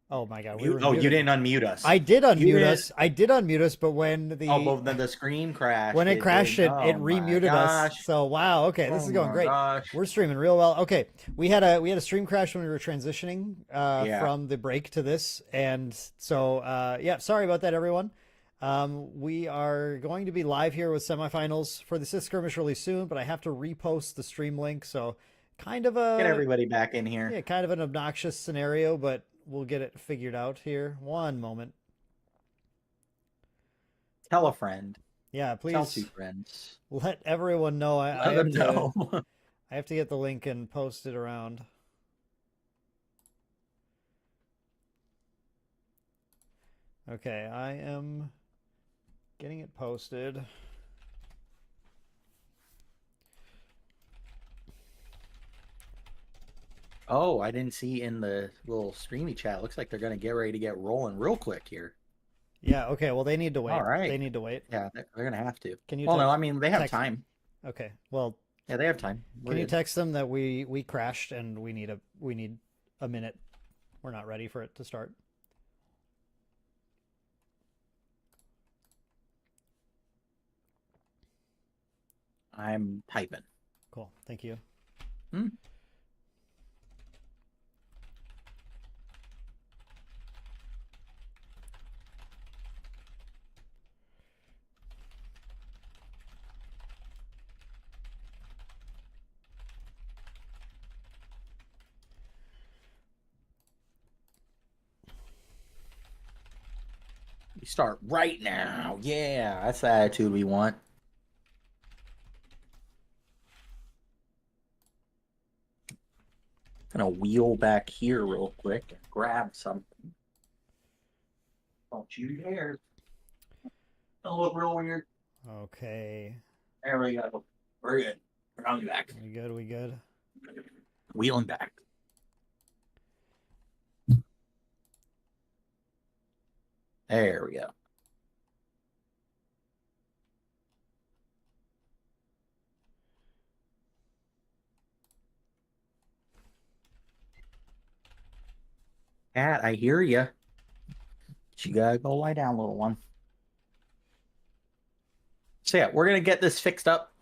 Oh my God, we were Oh, you muted. didn't unmute us. I did You unmute didn't. us. I did unmute us, but Oh, but then the screen when crashed. it It crashed, didn't. it Oh my remuted us. gosh. So wow, okay, this Oh is going my great. gosh. We're streaming real well. Okay, we had a stream crash when we were transitioning Yeah. from the break to this, and so yeah, sorry about that, everyone. We are going to be live here with semifinals for the Sith Skirmish really soon, but I have to repost the stream link, so kind of Get a everybody back in here. yeah, kind of an obnoxious scenario, but we'll get it figured out here. One moment. Tell a friend. Yeah, Tell two please friends. let everyone know. I Let have them to know. I have to get the link and post it around. Okay, I am getting it posted. Oh, I didn't see in the little streamy chat. Looks like they're gonna get ready to get rolling real quick here. Yeah, okay, well they need to wait. All right. They need to wait. Yeah, they're gonna have to. Can you Well, no, text I mean they have text time. Okay. Well, Yeah, they have time. We're can you good. text them that we crashed and we need a minute. We're not ready for it to start. I'm typing. Cool. Thank you. Hmm? We start right now. Yeah, that's the attitude we want. Gonna wheel back here real quick and grab something. Don't you dare. Don't look real weird. Okay. There we go. We're good. We're coming back. We good? We good? Wheeling back. There we go. Cat, I hear you. You gotta go lie down, little one. So yeah, we're gonna get this fixed up,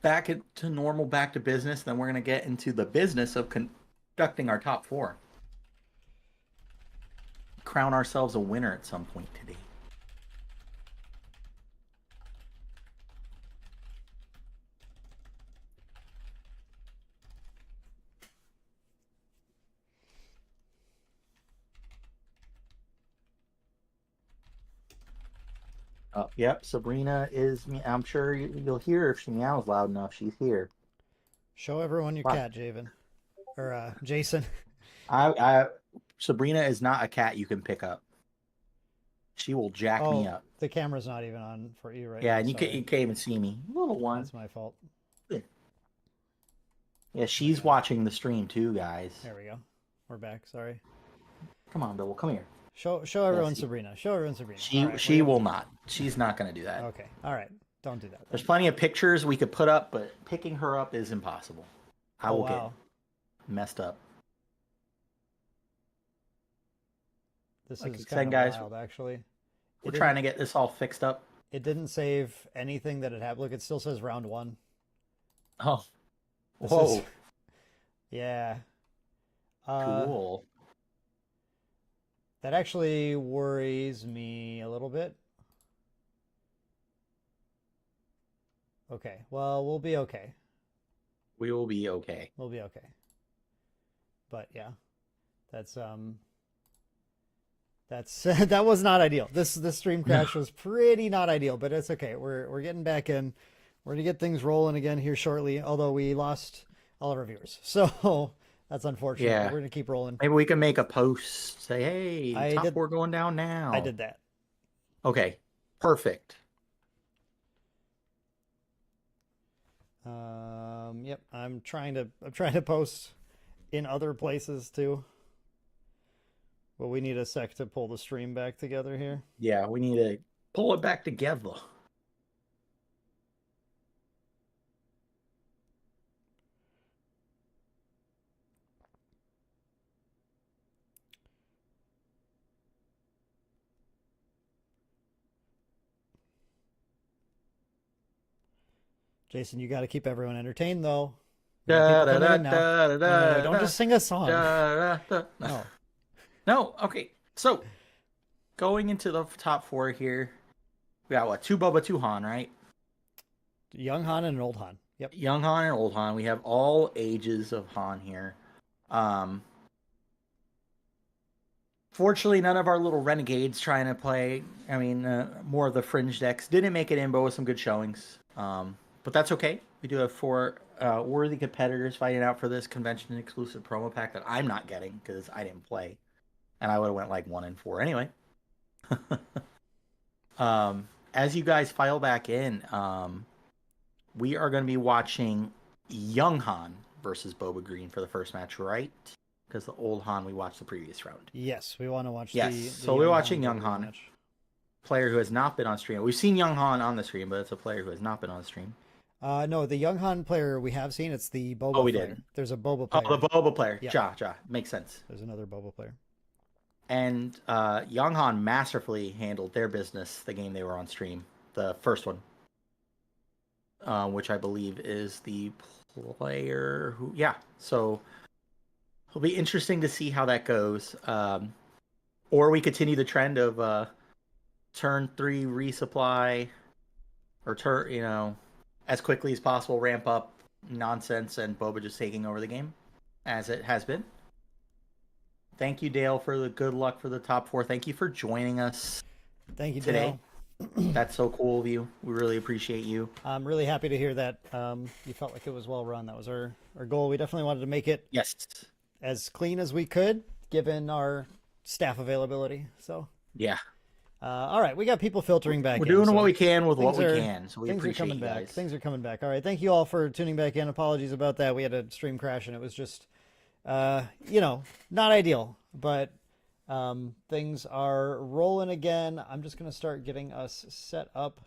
back to normal, back to business. Then we're gonna get into the business of conducting our top four. Crown ourselves a winner at some point today. Yep, Sabrina is. I'm sure you'll hear if she meows loud enough. She's here. Show everyone your What? cat, Javen. Or Jason. I Sabrina is not a cat you can pick up. She will jack me up. The camera's not even on for you right Yeah, now. and you can't even see me, little one. That's my fault. Yeah, she's watching the stream too, guys. There we go. We're back. Sorry. Come on, Bill. Come here. Show everyone Sabrina. Show everyone Sabrina. She will not. She's not going to do that. Okay. All right. Don't do that. There's plenty of pictures we could put up, but picking her up is impossible. I will get messed up. This like is I said, kind of guys, wild, actually. We're trying to get this all fixed up. It didn't save anything that had happened. Look, it still says round 1. Oh. Whoa. Yeah. Cool. That actually worries me a little bit. Okay. Well, we'll be okay. We will be okay. We'll be okay. But yeah, that's that was not ideal. This stream crash was pretty not ideal, but it's okay. We're getting back in. We're gonna get things rolling again here shortly. Although we lost all of our viewers, so that's unfortunate. Yeah, we're gonna keep rolling. Maybe we can make a post. Say, hey, top 4 going down now. I did that. Okay, perfect. Yep. I'm trying to post in other places too. Well, we need a sec to pull the stream back together here. Yeah, we need to pull it back together. Jason, you got to keep everyone entertained, though. We got Da, people da, coming da, in now. da, No, da, don't da, just sing a song. da, da. No. No, okay. So, going into the top 4 here, we got what? 2 Boba, 2 Han, right? Young Han and an old Han. Yep. Young Han and old Han. We have all ages of Han here. Fortunately, none of our little renegades trying to play. I mean, more of the fringe decks didn't make it in, but with some good showings. But that's okay. We do have 4 worthy competitors fighting out for this convention exclusive promo pack that I'm not getting because I didn't play, and I would have went like 1 and 4 anyway. As you guys file back in, we are going to be watching Young Han versus Boba Green for the first match, right? Because the old Han we watched the previous round. Yes, we want to watch Yes, the so we're watching Young Boba Han, match. player who has not been on stream. We've seen Young Han on the stream, but it's a player who has not been on the stream. No, the Young Han player we have seen, it's the Boba we player. did. There's a Boba player. Oh, the Boba player. Yeah. Ja. Makes sense. There's another Boba player. And Young Han masterfully handled their business the game they were on stream. The first one. Which I believe is the player who... Yeah, so it'll be interesting to see how that goes. Or we continue the trend of turn 3 resupply, or as quickly as possible ramp up nonsense and Boba just taking over the game, as it has been. Thank you, Dale, for the good luck for the top 4. Thank you for joining us. Thank you, today. Dale. That's so cool of you. We really appreciate you. I'm really happy to hear that you felt like it was well run. That was our goal. We definitely wanted to make it as clean as we could, given our staff availability. So yeah. All right, we got people filtering back. We're doing what we can with what we are, can. So we appreciate coming you back. guys. Things are coming back. All right, thank you all for tuning back in. Apologies about that. We had a stream crash and it was just, not ideal, but. Things are rolling again. I'm just going to start getting us set up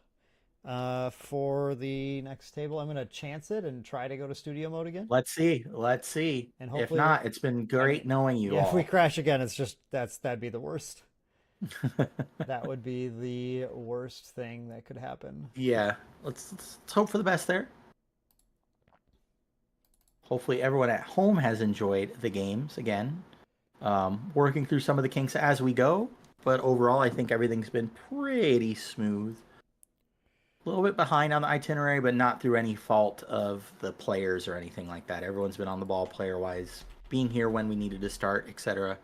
for the next table. I'm going to chance it and try to go to studio mode again. Let's see. And if not, it's been great knowing you all. If we crash again, it's just that'd be the worst. That would be the worst thing that could happen. Yeah. Let's hope for the best there. Hopefully everyone at home has enjoyed the games again. Working through some of the kinks as we go, but overall I think everything's been pretty smooth. A little bit behind on the itinerary, but not through any fault of the players or anything like that. Everyone's been on the ball player-wise, being here when we needed to start, etc.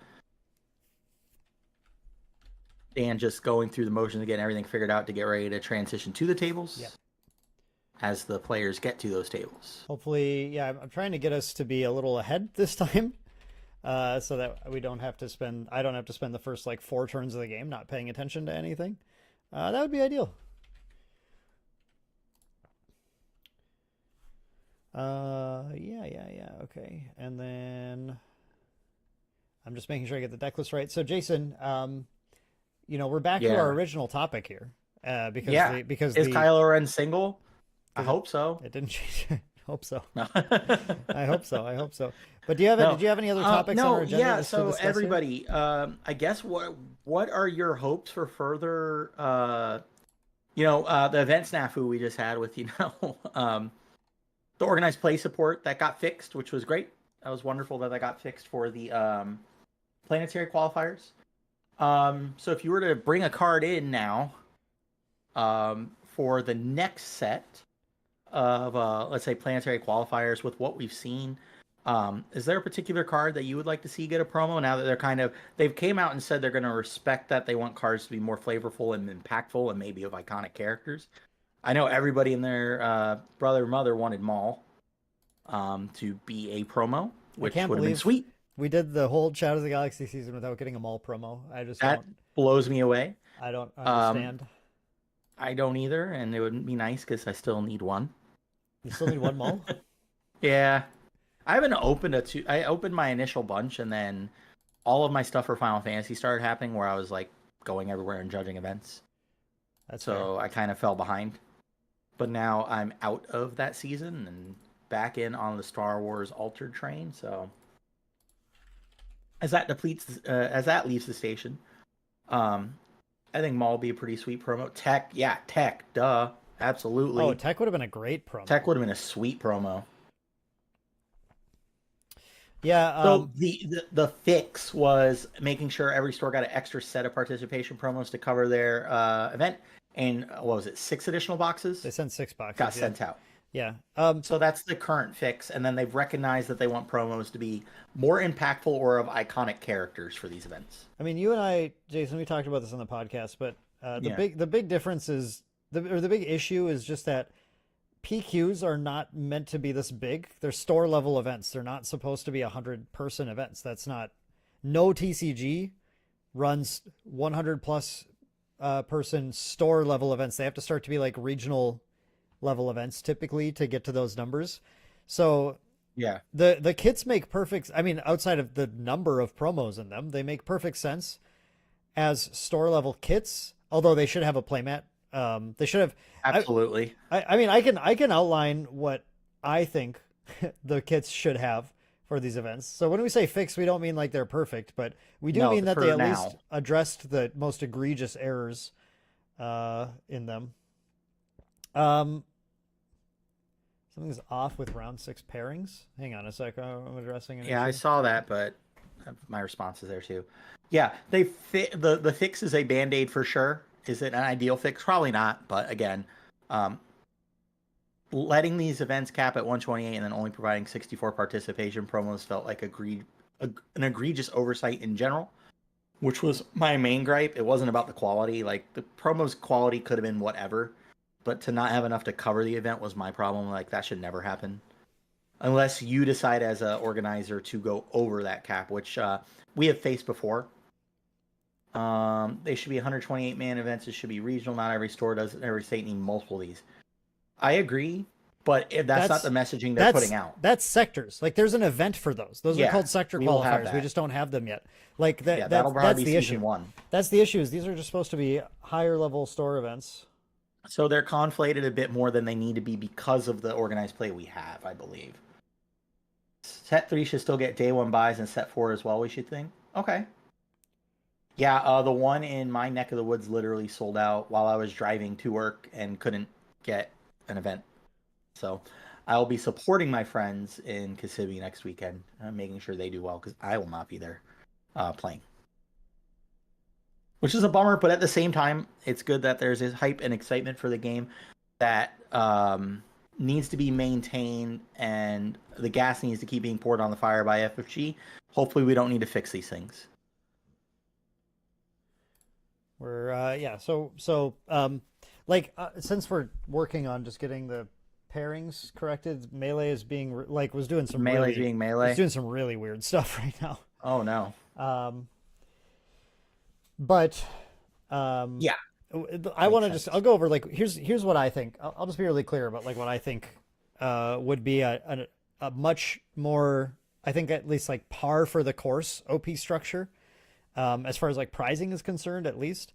And just going through the motions of getting everything figured out to get ready to transition to the tables. Yep. As the players get to those tables. Hopefully, I'm trying to get us to be a little ahead this time. So that I don't have to spend the first 4 turns of the game not paying attention to anything. That would be ideal. Yeah. Okay. And then I'm just making sure I get the deck list right. So Jason, we're back to our original topic here. Because is Kylo Ren single? I hope so. It didn't change. Hope so. No. I hope so. But did you have any other topics on our agenda? Yeah, so everybody, I guess what are your hopes for further the event snafu we just had with the organized play support that got fixed, which was great. That was wonderful that got fixed for the planetary qualifiers. So if you were to bring a card in now for the next set of let's say planetary qualifiers with what we've seen, is there a particular card that you would like to see get a promo now that they've came out and said they're going to respect that, they want cards to be more flavorful and impactful and maybe of iconic characters? I know everybody and their brother and mother wanted Maul to be a promo, which would have been sweet. We did the whole Shadows of the Galaxy season without getting a Maul promo. That blows me away. I don't understand. I don't either, and it would be nice because I still need one. You still need one Maul? Yeah. I haven't opened I opened my initial bunch, and then all of my stuff for Final Fantasy started happening where I was going everywhere and judging events. So fair. I kind of fell behind. But now I'm out of that season and back in on the Star Wars Altered train. So as that leaves the station, I think Maul will be a pretty sweet promo. Tech, duh. absolutely. Oh, Tech would have been a great promo. Tech would have been a sweet promo. Yeah. So the fix was making sure every store got an extra set of participation promos to cover their event, and what was it, 6 additional boxes? They sent 6 boxes. Got sent out. Yeah. So that's the current fix, and then they've recognized that they want promos to be more impactful or of iconic characters for these events. I mean, you and I, Jason, we talked about this on the podcast, but the big difference is the big issue is just that PQs are not meant to be this big. They're store level events. They're not supposed to be 100-person events. That's not. No TCG runs 100 plus person store level events. They have to start to be like regional level events typically to get to those numbers. So yeah, the kits make perfect. I mean, outside of the number of promos in them, they make perfect sense as store level kits. Although they should have a playmat. They should have absolutely. I mean, I can outline what I think the kits should have for these events. So when we say fix, we don't mean like they're perfect, but we do mean that they at least addressed the most egregious errors in them. Something's off with round 6 pairings. Hang on a sec. I'm addressing it. Yeah, I saw that, but my response is there too. Yeah, they fit the fix is a band-aid for sure. Is it an ideal fix? Probably not. But again, letting these events cap at 128 and then only providing 64 participation promos felt like an egregious oversight in general, which was my main gripe. It wasn't about the quality. Like, the promos quality could have been whatever, but to not have enough to cover the event was my problem. Like, that should never happen. Unless you decide as an organizer to go over that cap, which we have faced before. They should be 128-man events. It should be regional. Not every store does it. Every state needs multiple of these. I agree, but if that's not the messaging they're putting out. That's sectors. Like, there's an event for those. Those are called sector qualifiers. We just don't have them yet. Like that'll that's be the issue. 1. That's the issue. Is these are just supposed to be higher level store events. So they're conflated a bit more than they need to be because of the organized play we have, I believe. Set 3 should still get day 1 buys, and set 4 as well, we should think. Okay. Yeah, the one in my neck of the woods literally sold out while I was driving to work and couldn't get an event. So I'll be supporting my friends in Kissimmee next weekend, making sure they do well, because I will not be there playing. Which is a bummer, but at the same time, it's good that there's this hype and excitement for the game that needs to be maintained, and the gas needs to keep being poured on the fire by FFG. Hopefully we don't need to fix these things. We're since we're working on just getting the pairings corrected, Melee is being was doing some Melee. It's doing some really weird stuff right now. Oh no. Yeah. I want to I'll go over here's what I think. I'll just be really clear about what I think would be a much more, I think, at least par for the course OP structure. As far as prizing is concerned, at least.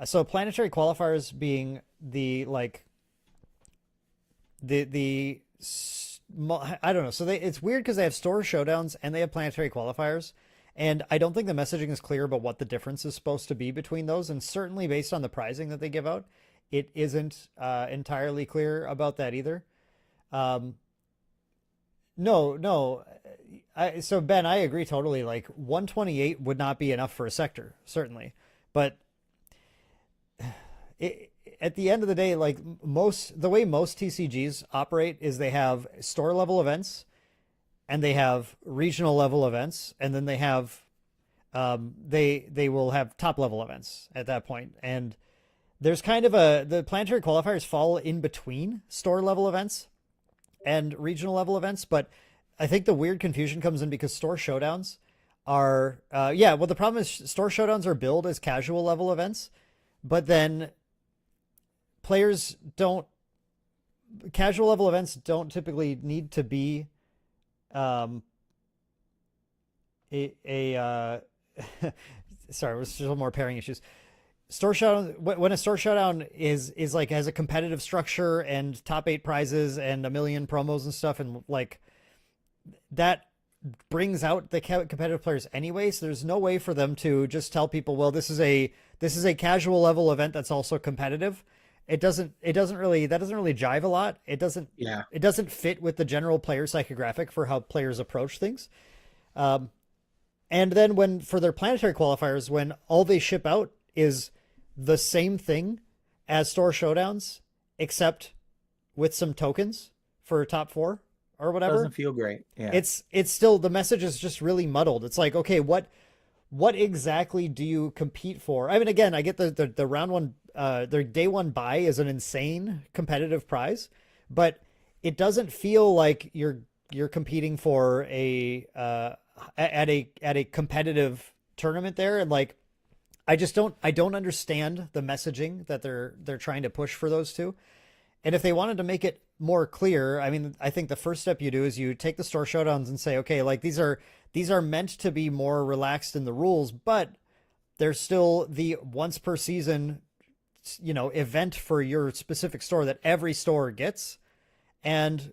So planetary qualifiers being I don't know. So it's weird because they have store showdowns and they have planetary qualifiers. And I don't think the messaging is clear about what the difference is supposed to be between those. And certainly based on the pricing that they give out, it isn't entirely clear about that either. No. So Ben, I agree totally. 128 would not be enough for a sector, certainly. But at the end of the day, the way most TCGs operate is they have store level events, and they have regional level events, and then they have they will have top level events at that point. And there's kind of the planetary qualifiers fall in between store level events and regional level events, but I think the weird confusion comes in because store showdowns are the problem is store showdowns are billed as casual level events, but then casual level events don't typically need to be sorry, there's still more pairing issues. Store showdown, when a store showdown is has a competitive structure and top 8 prizes and a million promos and stuff, and that brings out the competitive players anyway. So there's no way for them to just tell people, well, this is a casual level event that's also competitive, it doesn't really jive a lot. Yeah. It doesn't fit with the general player psychographic for how players approach things. Um, and then when for their planetary qualifiers, when all they ship out is the same thing as store showdowns, except with some tokens for top four or whatever, Doesn't feel great. Yeah. it's still the message is just really muddled. It's like, okay, what exactly do you compete for? I mean, again, I get the round one, their day one buy is an insane competitive prize, but it doesn't feel like you're competing for a at a competitive tournament there. And like, I don't understand the messaging that they're trying to push for those two. And if they wanted to make it more clear, I mean, I think the first step you do is you take the store showdowns and say, okay, like these are meant to be more relaxed in the rules, but there's still the once per season, event for your specific store that every store gets. And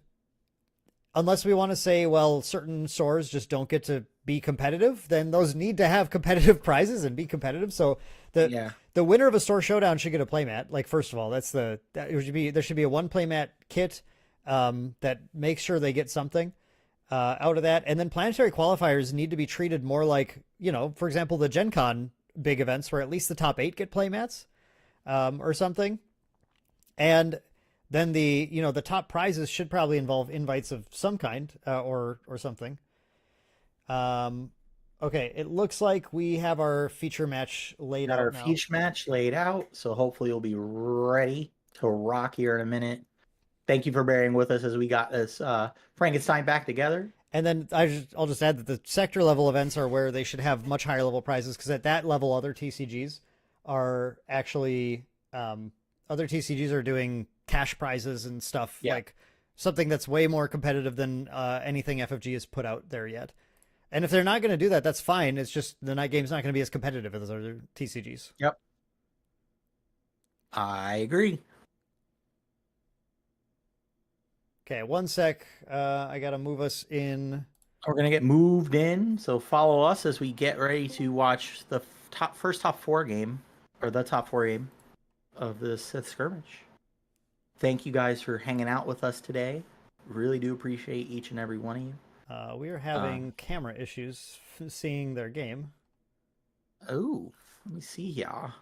unless we want to say, well, certain stores just don't get to be competitive, then those need to have competitive prizes and be competitive. So the winner of a store showdown should get a playmat. Like, first of all, there should be a one playmat kit that makes sure they get something out of that. And then planetary qualifiers need to be treated more like, for example, the Gen Con big events where at least the top 8 get playmats or something. And then the top prizes should probably involve invites of some kind or something. Okay, it looks like we have our feature match laid out now. Feature match laid out, so hopefully you'll be ready to rock here in a minute. Thank you for bearing with us as we got this Frankenstein back together. And then I'll just add that the sector level events are where they should have much higher level prizes, because at that level, other TCGs are actually doing cash prizes and stuff, like something that's way more competitive than anything FFG has put out there yet. And if they're not going to do that, that's fine. It's just the night game's not going to be as competitive as other TCGs. Yep. I agree. Okay, one sec. I got to move us in. We're going to get moved in, so follow us as we get ready to watch the first top four game, or the top four game of the Sith Skirmish. Thank you guys for hanging out with us today. Really do appreciate each and every one of you. We are having camera issues seeing their game. Oh, let me see here.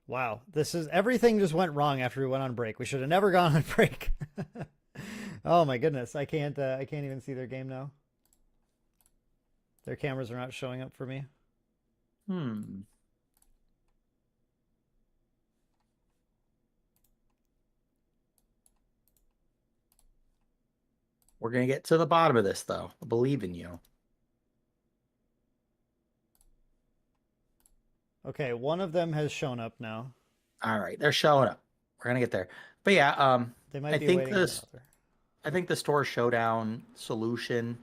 Wow, everything just went wrong after we went on break. We should have never gone on break. Oh my goodness, I can't even see their game now. Their cameras are not showing up for me. We're going to get to the bottom of this, though. I believe in you. Okay, one of them has shown up now. All right, they're showing up. We're going to get there. But yeah, they might be waiting for another. I think the store showdown solution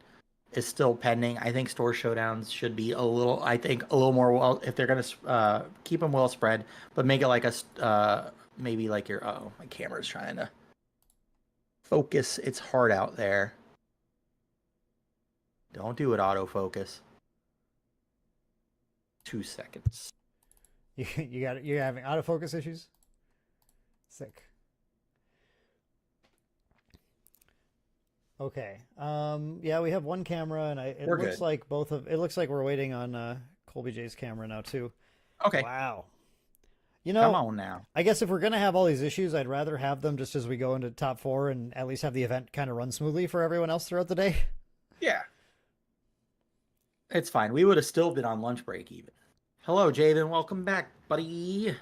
is still pending. I think store showdowns should be a little more if they're going to keep them well spread, but make it like maybe like my camera's trying to focus. It's hard out there. Don't do it, autofocus. 2 seconds. You're having autofocus issues? Sick. Okay. Yeah, we have one camera, and it looks like it looks like we're waiting on Colby J's camera now too. Okay. Wow. Come on now. I guess if we're gonna have all these issues, I'd rather have them just as we go into top four and at least have the event kind of run smoothly for everyone else throughout the day. Yeah. It's fine. We would have still been on lunch break even. Hello, Jaden. Welcome back, buddy.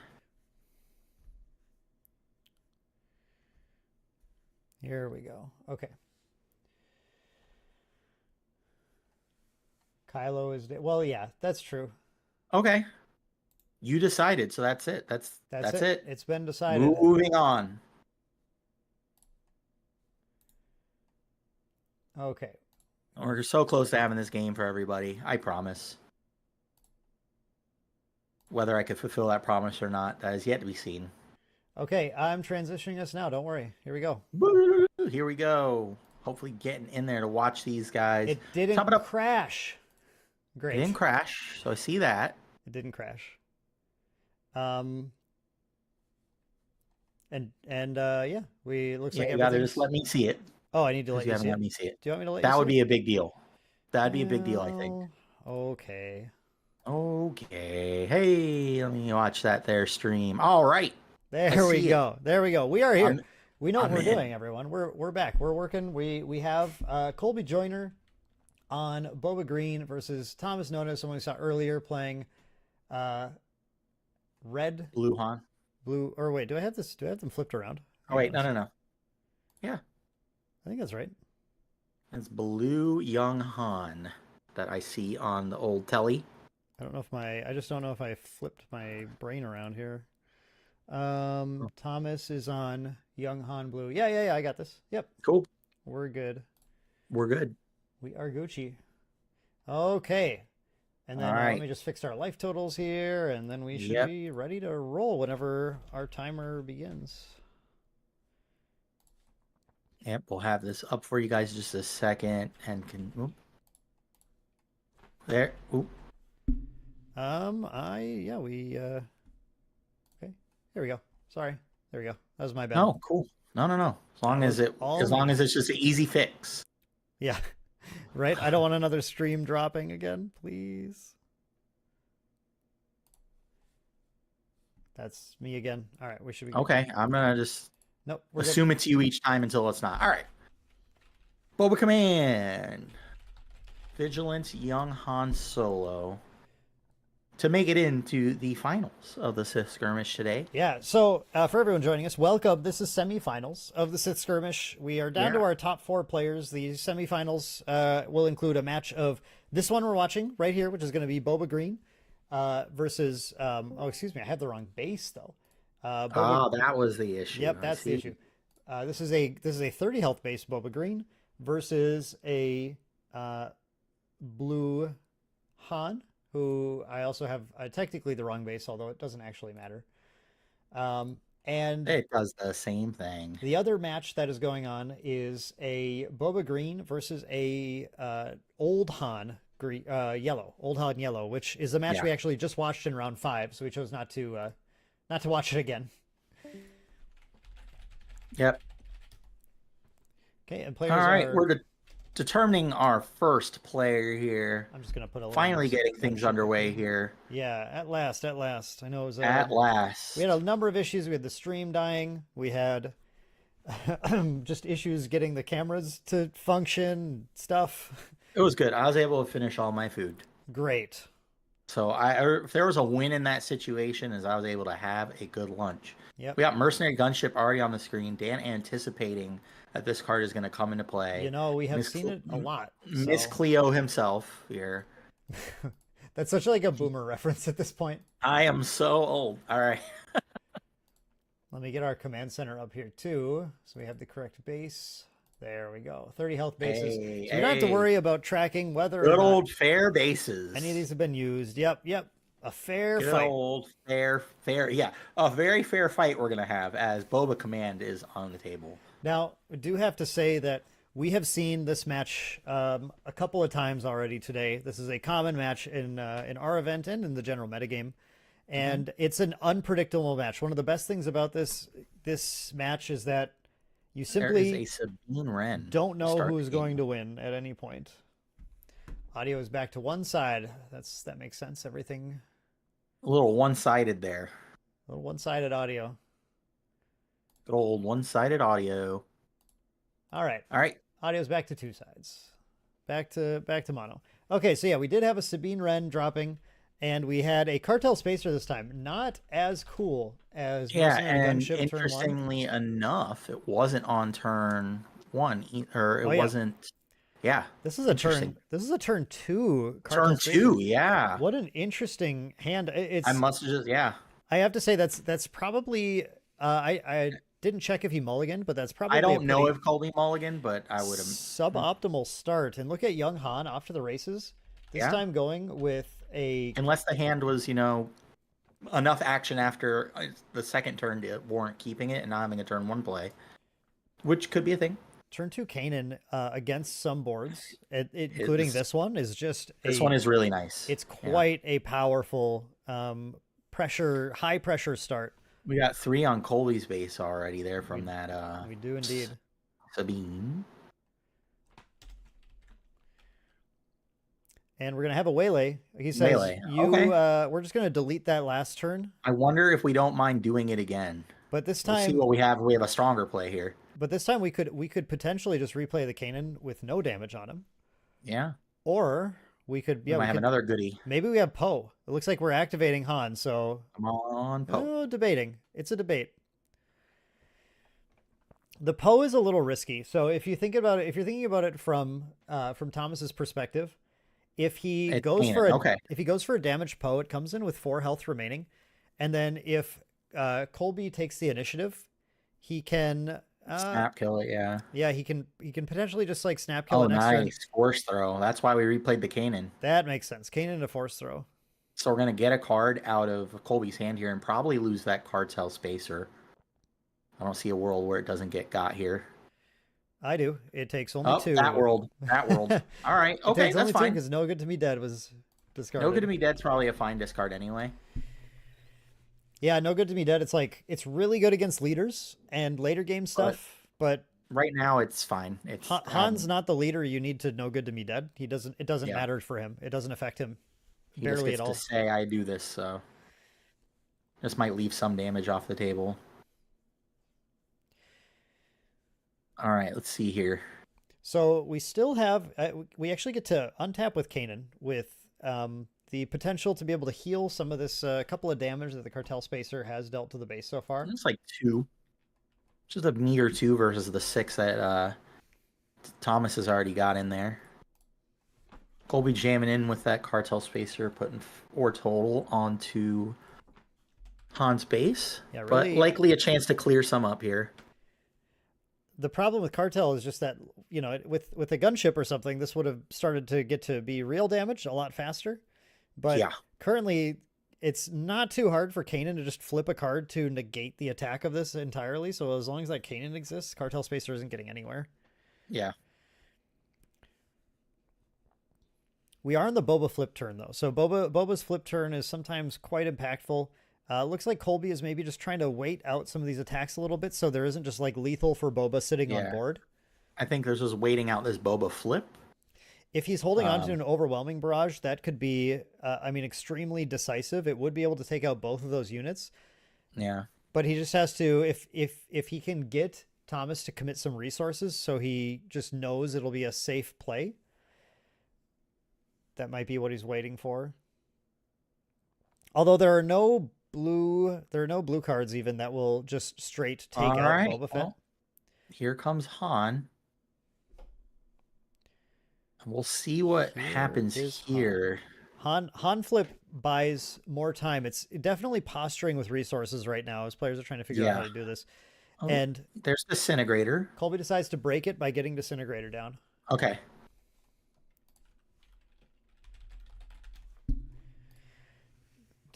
Here we go. Okay. Kylo is... Well, yeah, that's true. Okay. You decided, so that's it. That's it. It's been decided. Moving on. Okay. We're so close to having this game for everybody. I promise. Whether I could fulfill that promise or not, that is yet to be seen. Okay, I'm transitioning us now. Don't worry. Here we go. Here we go. Hopefully getting in there to watch these guys. It didn't crash. Great. It didn't crash, so I see that. It didn't crash. Um, yeah, we looks like Yeah, you gotta everything's. just let me see it. Oh, I need to let Because you you haven't see let it. me see it. Do you want me to let you That see would it? be a big deal. That'd be a big deal, I think. Well, okay. Okay. Hey, let me watch that there stream. All right. I There we see it. go. There we go. We are here. I'm, We know what I'm we're in. doing, everyone. We're back. We're working. We have Colby Joyner on Boba Green versus Thomas Nona, someone we saw earlier playing uh, red, Blue Han. blue, or wait, do I have this? Do I have them flipped around? Oh, Hang on, wait. let's see. No. Yeah. I think that's right. It's Blue Young Han that I see on the old telly. I don't know if I just don't know if I flipped my brain around here. Oh, Thomas is on Young Han Blue. Yeah. I got this. Yep, cool. we're good. We're good. We are Gucci. Okay. And All then let right. me just fix our life totals here, and then we should Yep. be ready to roll whenever our timer begins. Yep. We'll have this up for you guys just a second and can. Oop. There. Oop. We okay. There we go. Sorry. There we go. That was my bad. Oh, cool. No. As long That as was all as me. long as it's just an easy fix. Yeah. Right? I don't want another stream dropping again, please. That's me again. All right, we should be good. Okay. I'm gonna just Nope, we're assume it's you each time until it's not. All right. Boba Command. Vigilant Young Han Solo. To make it into the finals of the Sith Skirmish today. good. Yeah, so for everyone joining us, welcome. This is semifinals of the Sith Skirmish. We are down to our top 4 players. The semifinals will include a match of this one we're watching right here, which is going to be Boba Green versus, excuse me, I have the wrong base though. That was the issue. Yep, that's the issue. This is a 30 health base Boba Green versus a blue Han, who I also have technically the wrong base, although it doesn't actually matter. And It does the same thing. the other match that is going on is a Boba Green versus a old Han old Han yellow, which is a match we actually just watched in round 5, so we chose not to watch it again. Yep. Okay, and players All right, are... we're determining our first player here. I'm just gonna put a Finally getting things underway here. Yeah, at last. I know it was At last. We had a number of issues. We had the stream dying. We had just issues getting the cameras to function, stuff. It was good. I was able to finish all my food. Great. So if there was a win in that situation, is I was able to have a good lunch. Yep. We got Mercenary Gunship already on the screen. Dan anticipating that this card is going to come into play. You know, we have seen it a lot. Miss so- Cleo himself here. That's such like a boomer reference at this point. I am so old. All right. Let me get our command center up here too, so we have the correct base. There we go. 30 health bases. Hey, so you don't have to worry about tracking whether good or not old fair bases. any of these have been used. Yep. A fair Good fight. old fair. Yeah, a very fair fight we're gonna have as Boba Command is on the table. Now, I do have to say that we have seen this match a couple of times already today. This is a common match in our event and in the general metagame, and it's an unpredictable match. One of the best things about this match is that you simply there is a Sabine Wren don't know who's going to win at any point. Audio is back to one side. That makes sense. Everything a little one-sided there. a little one-sided audio. Good old one-sided audio. All right. Audio's back to 2 sides. Back to mono. Okay, so yeah, we did have a Sabine Wren dropping, and we had a Cartel Spacer this time. Not as cool as and Gunship interestingly enough, it wasn't on turn 1, or it wasn't. Yeah, this is a turn. This is a turn 2. Turn 2, yeah. What an interesting hand! I must just, I have to say that's probably. I didn't check if he mulliganed, but that's probably. I don't know if Colby mulligan, but I would have. Suboptimal start, and look at Young Han off to the races. This time going with a. Unless the hand was, enough action after the second turn to warrant keeping it and not having a turn 1 play, which could be a thing. Turn 2 Kanan against some boards, including this one, is just. This one is really nice. It's quite a powerful high pressure start. We got 3 on Colby's base already there from We do indeed. Sabine. And we're gonna have a waylay. He says Melee. Okay. We're just gonna delete that last turn. I wonder if we don't mind doing it again. But this We'll time, see what we have. We have a stronger play here. But this time we could potentially just replay the Kanan with no damage on him. Yeah. Or we could we might have another goodie. Maybe we have Poe. It looks like we're activating Han, so come on, Poe. Oh, debating. It's a debate. The Poe is a little risky. So if you're thinking about it from Thomas's perspective, if he goes for a damaged Poe, it comes in with 4 health remaining, and then if Colby takes the initiative, he can snap kill it. Yeah, he can potentially just like snap kill it next turn. Nice force throw. That's why we replayed the Kanan. That makes sense. Kanan to force throw. So we're gonna get a card out of Colby's hand here and probably lose that cartel spacer. I don't see a world where it doesn't get got here. I do. It takes only 2. That world. All right. Okay, that's fine. Because No Good to Me Dead was discarded. No Good to Me Dead's probably a fine discard anyway. Yeah, No Good to Me Dead. It's really good against leaders and later game stuff, but right now it's fine. It's Han's not the leader you need to No Good to Me Dead. It doesn't matter for him. It doesn't affect him barely at all. He just gets to say I do this, so this might leave some damage off the table. All right, let's see here. So we still have we actually get to untap with Kanan with the potential to be able to heal some of this couple of damage that the cartel spacer has dealt to the base so far. It's like 2, just a meter 2 versus the 6 that Thomas has already got in there. Colby jamming in with that cartel spacer, putting 4 total onto Han's base, really, but likely a chance to clear some up here. The problem with cartel is just that, with a gunship or something, this would have started to get to be real damage a lot faster. But currently, it's not too hard for Kanan to just flip a card to negate the attack of this entirely. So as long as that Kanan exists, cartel spacer isn't getting anywhere. Yeah. We are on the Boba flip turn, though. So Boba's flip turn is sometimes quite impactful. Looks like Colby is maybe just trying to wait out some of these attacks a little bit so there isn't just like lethal for Boba sitting on board. I think there's just waiting out this Boba flip. If he's holding on to an overwhelming barrage, that could be, extremely decisive. It would be able to take out both of those units. Yeah. But he just has to, if he can get Thomas to commit some resources so he just knows it'll be a safe play, that might be what he's waiting for. Although there are no blue cards even that will just straight take out Boba Fett. Well, here comes Han. We'll see what happens here. Han flip buys more time. It's definitely posturing with resources right now as players are trying to figure out how to do this. And there's Disintegrator. Colby decides to break it by getting Disintegrator down. Okay.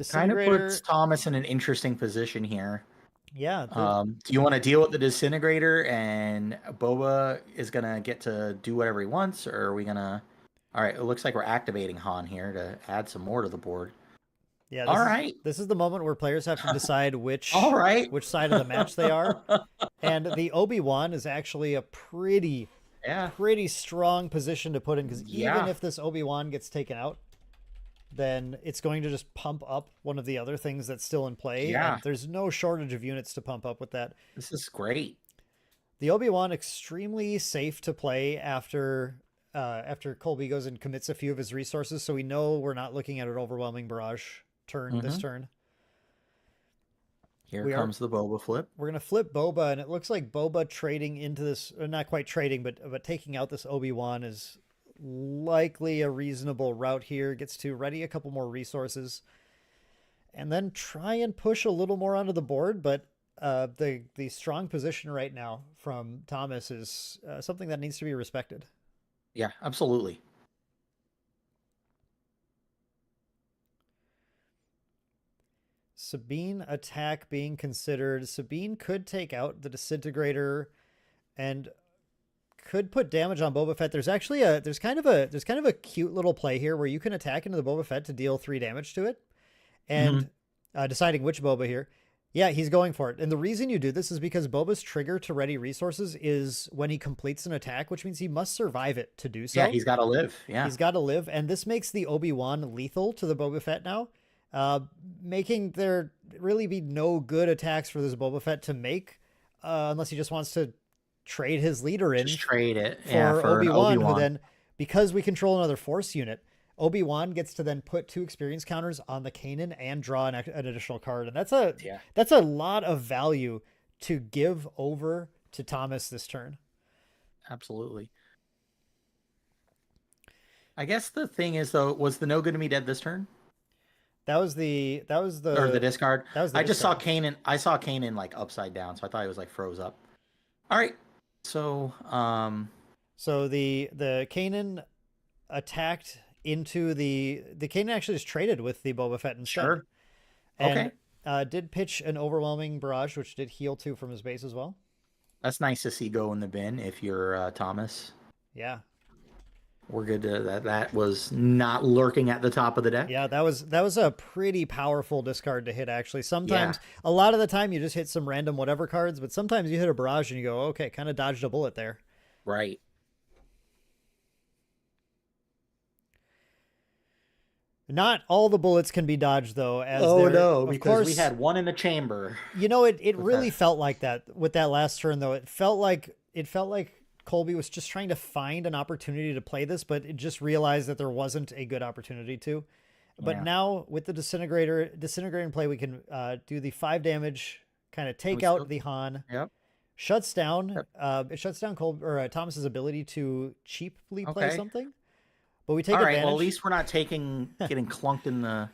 Kind of puts Thomas in an interesting position here. Yeah. Do you want to deal with the Disintegrator and Boba is going to get to do whatever he wants, or are we going to... All right, it looks like we're activating Han here to add some more to the board. Yeah. This is the moment where players have to decide which side of the match they are. And the Obi-Wan is actually a pretty strong position to put in, because even if this Obi-Wan gets taken out, then it's going to just pump up one of the other things that's still in play. Yeah. And there's no shortage of units to pump up with that. This is great. The Obi-Wan extremely safe to play after Colby goes and commits a few of his resources, so we know we're not looking at an overwhelming barrage turn this turn. Here comes the Boba flip. We're going to flip Boba, and it looks like Boba trading into this, not quite trading, but taking out this Obi-Wan is likely a reasonable route here. Gets to ready a couple more resources and then try and push a little more onto the board, but the strong position right now from Thomas is something that needs to be respected. Yeah, absolutely. Sabine attack being considered. Sabine could take out the Disintegrator and could put damage on Boba Fett. There's actually there's kind of a cute little play here where you can attack into the Boba Fett to deal 3 damage to it. And deciding which Boba here. Yeah, he's going for it. And the reason you do this is because Boba's trigger to ready resources is when he completes an attack, which means he must survive it to do so. Yeah, he's got to live. Yeah. He's got to live. And this makes the Obi-Wan lethal to the Boba Fett now, making there really be no good attacks for this Boba Fett to make unless he just wants to trade his leader in. Just trade it for Obi-Wan, who then, because we control another Force unit, Obi-Wan gets to then put 2 experience counters on the Kanan and draw an additional card. And that's a lot of value to give over to Thomas this turn. Absolutely. I guess the thing is, though, was the no good to me dead this turn? That was the or the discard. That was the I just discard. saw Kanan. I saw Kanan like upside down, so I thought he was like froze up. All right. So the Kanan attacked into the Kanan actually just traded with the Boba Fett instead. Sure. And, did pitch an overwhelming barrage, which did heal 2 from his base as well. That's nice to see go in the bin if you're Thomas. Yeah. We're good to that. That was not lurking at the top of the deck. Yeah, that was a pretty powerful discard to hit, actually. Sometimes, a lot of the time, you just hit some random whatever cards, but sometimes you hit a barrage and you go, okay, kind of dodged a bullet there. Right. Not all the bullets can be dodged, though. Because we had one in the chamber. You know, it really felt like that with that last turn, though. It felt like Colby was just trying to find an opportunity to play this, but it just realized that there wasn't a good opportunity to. But now with the disintegrating play, we can do the 5 damage, kind of take out the Han. Yep. Shuts down. It shuts down Thomas's ability to cheaply play something. But we take advantage. All right. Well, at least we're not getting clunked in the.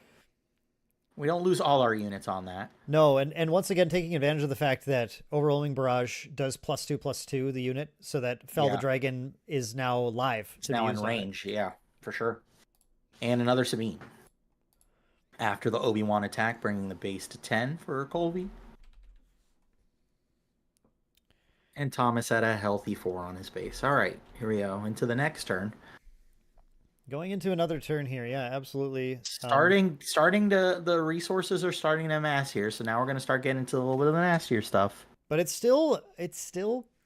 We don't lose all our units on that. No, and once again, taking advantage of the fact that Overwhelming Barrage does +2/+2 the unit, so that Fel the Dragon is now live. It's now in range, yeah, for sure. And another Sabine. After the Obi-Wan attack, bringing the base to 10 for Colby. And Thomas at a healthy 4 on his base. All right, here we go. Into the next turn. Going into another turn here, yeah, absolutely. The resources are starting to amass here, so now we're going to start getting into a little bit of the nastier stuff. But it's still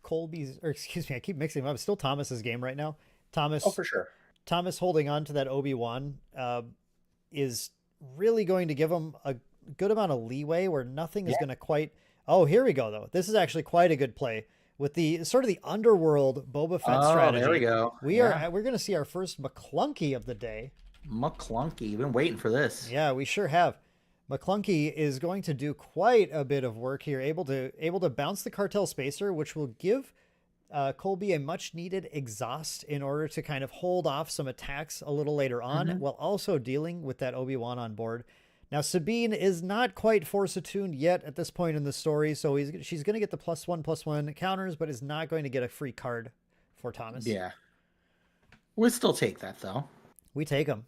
Colby's, or excuse me, I keep mixing them up. It's still Thomas's game right now. Thomas, oh, for sure. Thomas holding on to that Obi-Wan is really going to give him a good amount of leeway where nothing is going to quite. Oh, here we go though. This is actually quite a good play. With the sort of the underworld Boba Fett strategy. There we go. We're going to see our first McClunky of the day. McClunky. Been waiting for this. Yeah, we sure have. McClunky is going to do quite a bit of work here, able to bounce the Cartel Spacer, which will give Colby a much needed exhaust in order to kind of hold off some attacks a little later on, while also dealing with that Obi-Wan on board. Now, Sabine is not quite Force attuned yet at this point in the story, so she's going to get the +1/+1 counters, but is not going to get a free card for Thomas. Yeah. We'll still take that, though. We take them.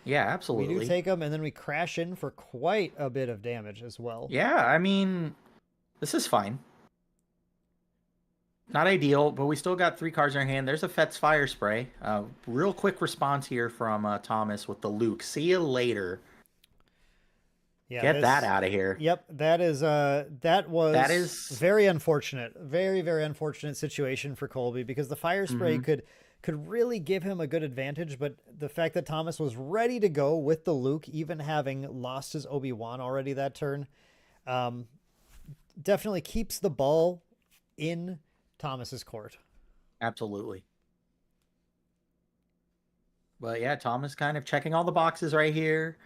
Yeah, absolutely. We do take them, and then we crash in for quite a bit of damage as well. Yeah, I mean, this is fine. Not ideal, but we still got 3 cards in our hand. There's a Fett's Fire Spray. Real quick response here from Thomas with the Luke. See you later. Yeah, get that out of here. Yep, that is very unfortunate. Very, very unfortunate situation for Colby, because the fire spray could really give him a good advantage, but the fact that Thomas was ready to go with the Luke, even having lost his Obi-Wan already that turn, definitely keeps the ball in Thomas's court. Absolutely. But yeah, Thomas kind of checking all the boxes right here.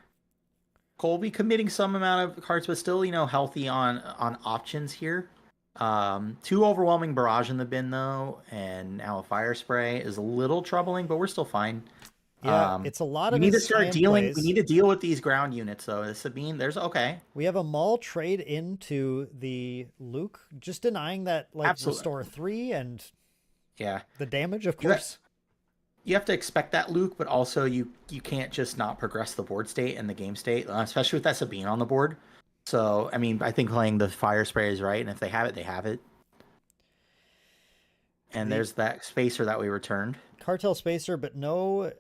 Colby committing some amount of cards, but still, healthy on options here. 2 overwhelming barrage in the bin though, and now a fire spray is a little troubling, but we're still fine. Yeah, it's a lot of. We need to start dealing. Plays. We need to deal with these ground units though. Sabine, there's okay. We have a Maul trade into the Luke, just denying that restore 3 and the damage, of course. You have to expect that, Luke, but also you can't just not progress the board state and the game state, especially with that Sabine on the board. So, I mean, I think playing the fire spray is right, and if they have it, they have it. And there's that spacer that we returned. Cartel Spacer, but no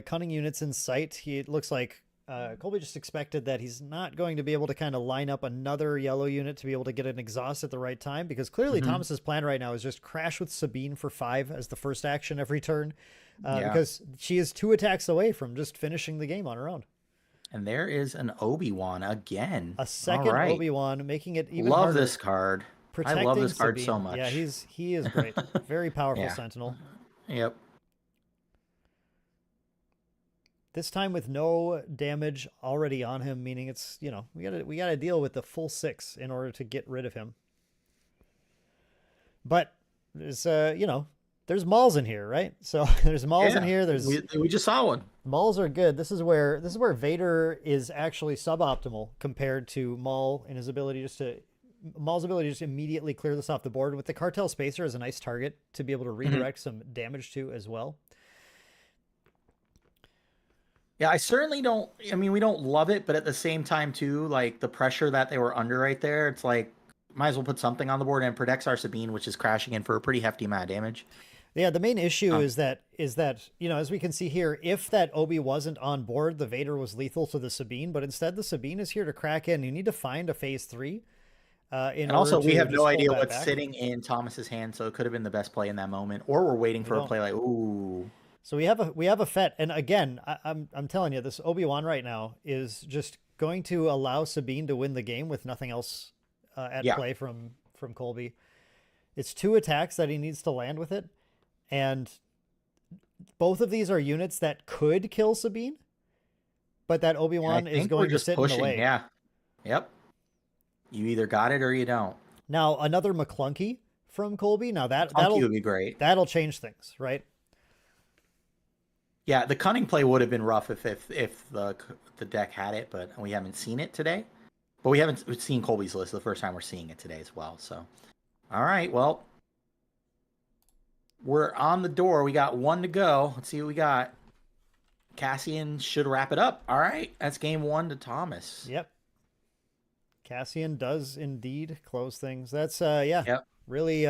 cunning units in sight. It looks like Colby just expected that he's not going to be able to kind of line up another yellow unit to be able to get an exhaust at the right time, because clearly Thomas's plan right now is just crash with Sabine for 5 as the first action every turn, because she is 2 attacks away from just finishing the game on her own. And there is an Obi-Wan again. A second Obi-Wan, making it even love harder. This card. Protecting I love this card Sabine. so much. Yeah, he is great. Very powerful Sentinel. Yep. This time with no damage already on him, meaning it's, you know, we gotta deal with the full 6 in order to get rid of him. But there's you know, there's mauls in here, right? So there's mauls in here. There's we just saw one. Mauls are good. This is where Vader is actually suboptimal compared to Maul in his ability Maul's ability to just immediately clear this off the board. With the Cartel Spacer as a nice target to be able to redirect some damage to as well. Yeah, I certainly don't. I mean, we don't love it, but at the same time, too, like the pressure that they were under right there, it's like might as well put something on the board, and protects our Sabine, which is crashing in for a pretty hefty amount of damage. Yeah, the main issue is that you know, as we can see here, if that Obi wasn't on board, the Vader was lethal to the Sabine, but instead the Sabine is here to crack in. You need to find a phase 3. And also, we have no idea what's sitting in Thomas's hand, so it could have been the best play in that moment, or we're waiting for a play like, ooh. So we have a Fett, and again, I'm telling you, this Obi-Wan right now is just going to allow Sabine to win the game with nothing else at play from Colby. It's 2 attacks that he needs to land with it, and both of these are units that could kill Sabine, but that Obi-Wan is going to sit in the way. Yeah. Yep. You either got it or you don't. Now another McClunky from Colby. Now that'll be great. That'll change things, right? Yeah, the cunning play would have been rough if the deck had it, but we haven't seen it today. But we haven't seen Colby's list the first time we're seeing it today as well. So, all right, well, we're on the door. We got 1 to go. Let's see what we got. Cassian should wrap it up. All right, that's game 1 to Thomas. Yep. Cassian does indeed close things. That's really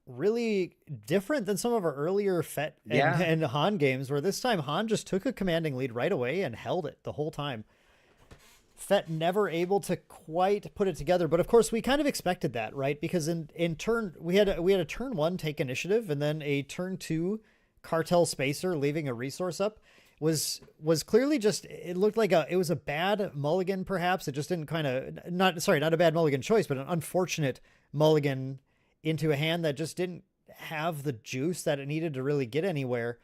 really different than some of our earlier Fett and Han games, where this time Han just took a commanding lead right away and held it the whole time. Fett never able to quite put it together, but of course we kind of expected that, right? Because in turn we had a turn 1 take initiative, and then a turn 2 Cartel Spacer leaving a resource up was clearly just, it looked like it was a bad mulligan, perhaps. It just didn't not a bad mulligan choice, but an unfortunate mulligan into a hand that just didn't have the juice that it needed to really get anywhere.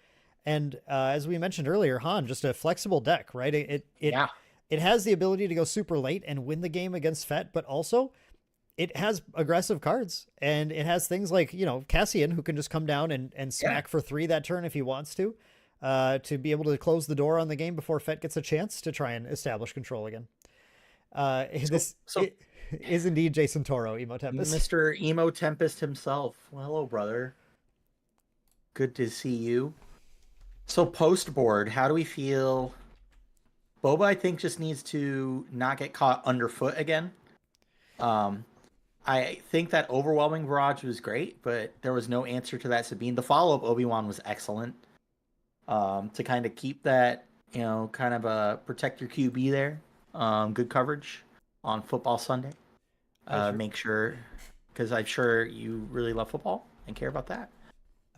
And as we mentioned earlier, Han, just a flexible deck, right? It has the ability to go super late and win the game against Fett, but also it has aggressive cards, and it has things like, you know, Cassian, who can just come down and smack for 3 that turn if he wants to be able to close the door on the game before Fett gets a chance to try and establish control again. It is indeed Jason Toro, Emo Tempest. Mr. Emo Tempest himself. Well, hello, brother. Good to see you. So post board, how do we feel? Boba, I think, just needs to not get caught underfoot again. I think that overwhelming barrage was great, but there was no answer to that Sabine. The follow-up Obi-Wan was excellent. To kind of keep that, you know, kind of protect your QB there. Good coverage on Football Sunday. Make sure, because I'm sure you really love football and care about that.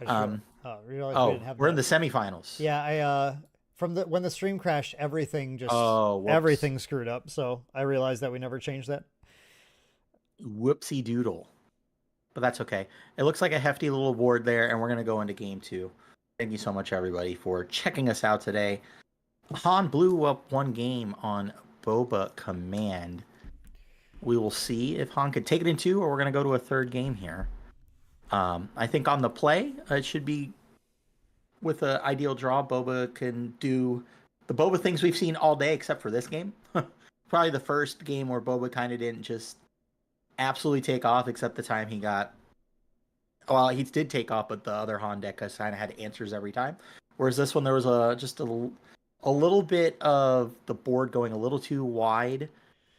We're in the semifinals. Yeah, when the stream crashed, everything everything screwed up. So I realized that we never changed that. Whoopsie doodle, but that's okay. It looks like a hefty little board there, and we're gonna go into game 2. Thank you so much, everybody, for checking us out today. Han blew up 1 game on Boba Command. We will see if Han can take it in 2, or we're going to go to a 3rd game here. I think on the play, it should be with an ideal draw. Boba can do the Boba things we've seen all day, except for this game. Probably the first game where Boba kind of didn't just absolutely take off, except the time he got... Well, he did take off, but the other Han deck kind of had answers every time. Whereas this one, there was just a little bit of the board going a little too wide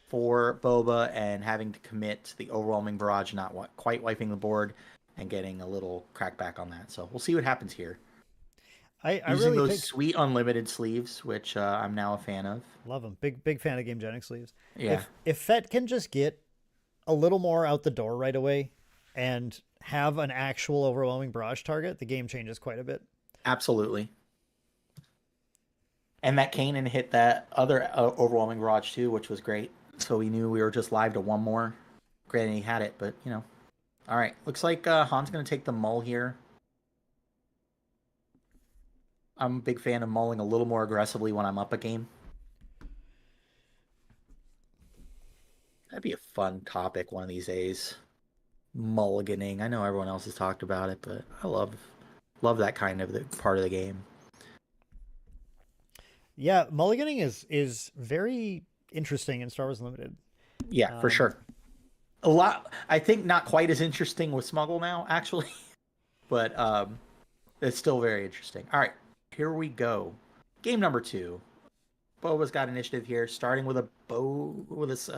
for Boba, and having to commit to the overwhelming barrage, not quite wiping the board, and getting a little crackback on that. So we'll see what happens here. I Using really those think sweet unlimited sleeves, which I'm now a fan of. love them. Big fan of Gamegenic sleeves. Yeah, If Fett can just get a little more out the door right away and have an actual overwhelming barrage target, the game changes quite a bit. absolutely. And that Kanan hit that other overwhelming barrage too, which was great. So we knew we were just live to one more. Granted, he had it, but you know. All right, looks like Han's going to take the mull here. I'm a big fan of mulling a little more aggressively when I'm up a game. That'd be a fun topic one of these days. Mulliganing. I know everyone else has talked about it, but I love that kind of part of the game. Yeah, mulliganing is very interesting in Star Wars Limited. Yeah, for sure. A lot. I think not quite as interesting with Smuggle now, actually, but it's still very interesting. All right, here we go. Game number 2. Boba's got initiative here, starting with a Bazingas.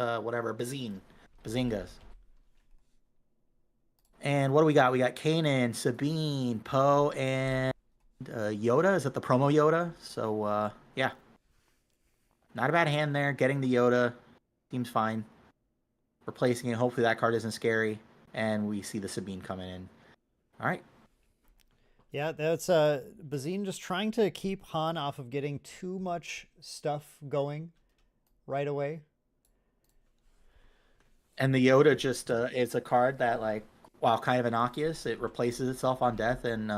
And what do we got? We got Kanan, Sabine, Poe, and Yoda. Is that the promo Yoda? So yeah, not a bad hand there. Getting the Yoda seems fine. Replacing it. Hopefully that card isn't scary, and we see the Sabine coming in. All right. Yeah, that's Bazine just trying to keep Han off of getting too much stuff going right away. And the Yoda just is a card that, like, while kind of innocuous, it replaces itself on death and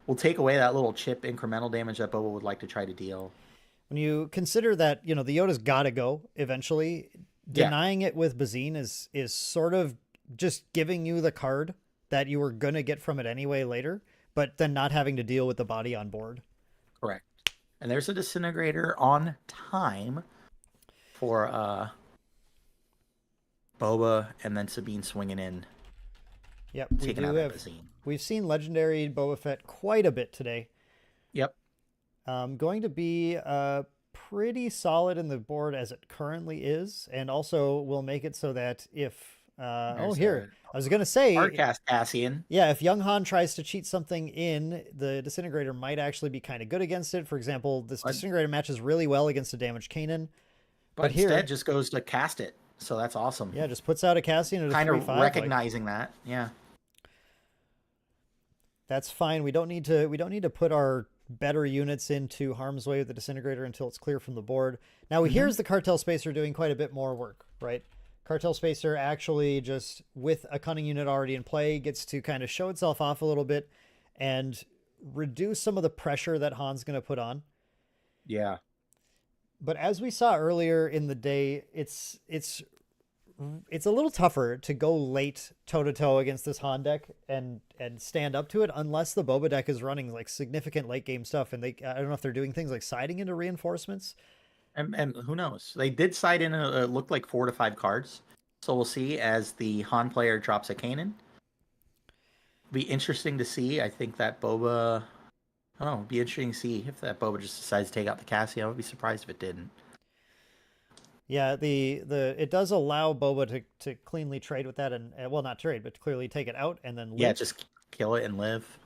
will take away that little chip incremental damage that Boba would like to try to deal. When you consider that, you know, the Yoda's got to go eventually, denying it with Bazine is sort of just giving you the card that you were going to get from it anyway later, but then not having to deal with the body on board. Correct. And there's a disintegrator on time for Boba, and then Sabine swinging in. Yep, taking out that Bazine. We've seen legendary Boba Fett quite a bit today. Yep. Going to be pretty solid in the board as it currently is, and also will make it so that if I was gonna say Hardcast Cassian. Yeah, if Young Han tries to cheat something in, the disintegrator might actually be kind of good against it. For example, this disintegrator matches really well against a damaged Kanan, but here instead just goes to cast it. So that's awesome. Yeah, just puts out a Cassian at a 3/5. Kind of recognizing that. Yeah. That's fine. We don't need to put our better units into harm's way with the disintegrator until it's clear from the board. Now, here's the Cartel Spacer doing quite a bit more work, right? Cartel Spacer actually just, with a cunning unit already in play, gets to kind of show itself off a little bit and reduce some of the pressure that Han's going to put on. Yeah. But as we saw earlier in the day, it's a little tougher to go late toe-to-toe against this Han deck and stand up to it unless the Boba deck is running like significant late game stuff, and I don't know if they're doing things like siding into reinforcements. And who knows? They did side in looked like 4 to 5 cards. So we'll see as the Han player drops a Kanan. Be interesting to see. I think that Boba, I don't know, be interesting to see if that Boba just decides to take out the Cassian. I would be surprised if it didn't. Yeah, it does allow Boba to cleanly trade with that, and well, not trade, but clearly take it out and then live. Yeah, just kill it and live.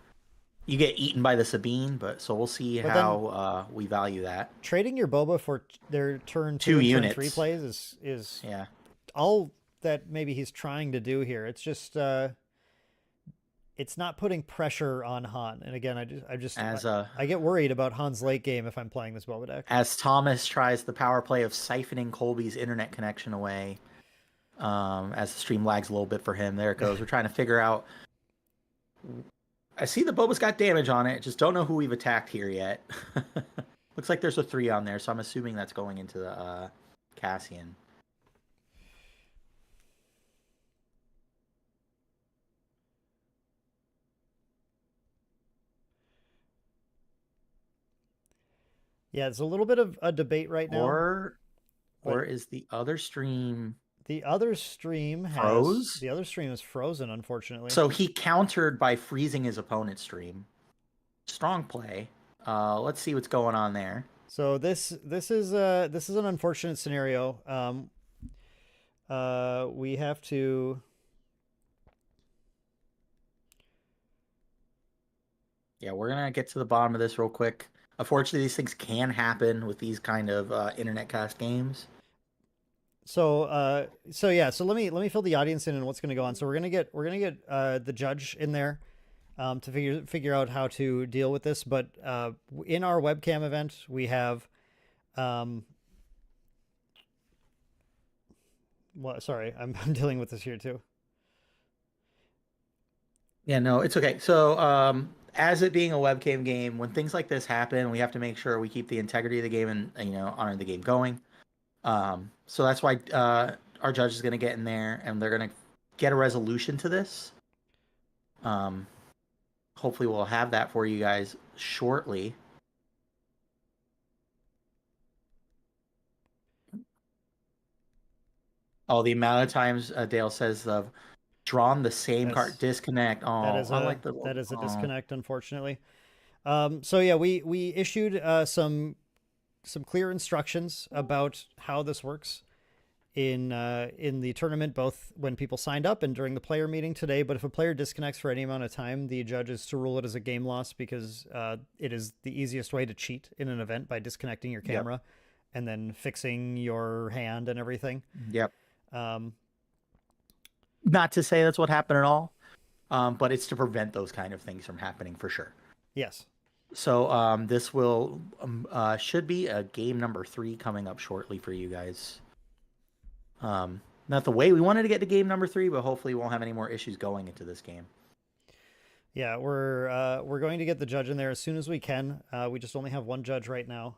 You get eaten by the Sabine, so we'll see how we value that. Trading your Boba for their turn 2 and turn 3 plays is yeah, all that maybe he's trying to do here. It's just it's not putting pressure on Han. And again, I get worried about Han's late game if I'm playing this Boba deck. As Thomas tries the power play of siphoning Colby's internet connection away, as the stream lags a little bit for him. There it goes. We're trying to figure out. I see the Boba's got damage on it. Just don't know who we've attacked here yet. Looks like there's a 3 on there, so I'm assuming that's going into the Cassian. Yeah, it's a little bit of a debate right now. Or is the other stream... The other stream is frozen, unfortunately. So he countered by freezing his opponent's stream. Strong play. Let's see what's going on there. So this is an unfortunate scenario. We have to. Yeah, we're gonna get to the bottom of this real quick. Unfortunately, these things can happen with these kind of internet cast games. So yeah, so let me fill the audience in on what's going to go on. So we're gonna get the judge in there to figure out how to deal with this. But in our webcam event, we have well, sorry, I'm dealing with this here too. Yeah, no, it's okay. So, as it being a webcam game, when things like this happen, we have to make sure we keep the integrity of the game and honor the game going. So that's why our judge is going to get in there and they're going to get a resolution to this. Hopefully, we'll have that for you guys shortly. Oh, the amount of times Dale says of drawn the same card, disconnect. Oh, I like the that is a disconnect, unfortunately. So yeah, we issued some clear instructions about how this works in the tournament, both when people signed up and during the player meeting today. But if a player disconnects for any amount of time, the judge is to rule it as a game loss because it is the easiest way to cheat in an event by disconnecting your camera and then fixing your hand and everything. Yep. Not to say that's what happened at all, but it's to prevent those kind of things from happening for sure. Yes. So this will should be a game number 3 coming up shortly for you guys. Not the way we wanted to get to game number 3, but hopefully we won't have any more issues going into this game. Yeah, we're going to get the judge in there as soon as we can. We just only have one judge right now,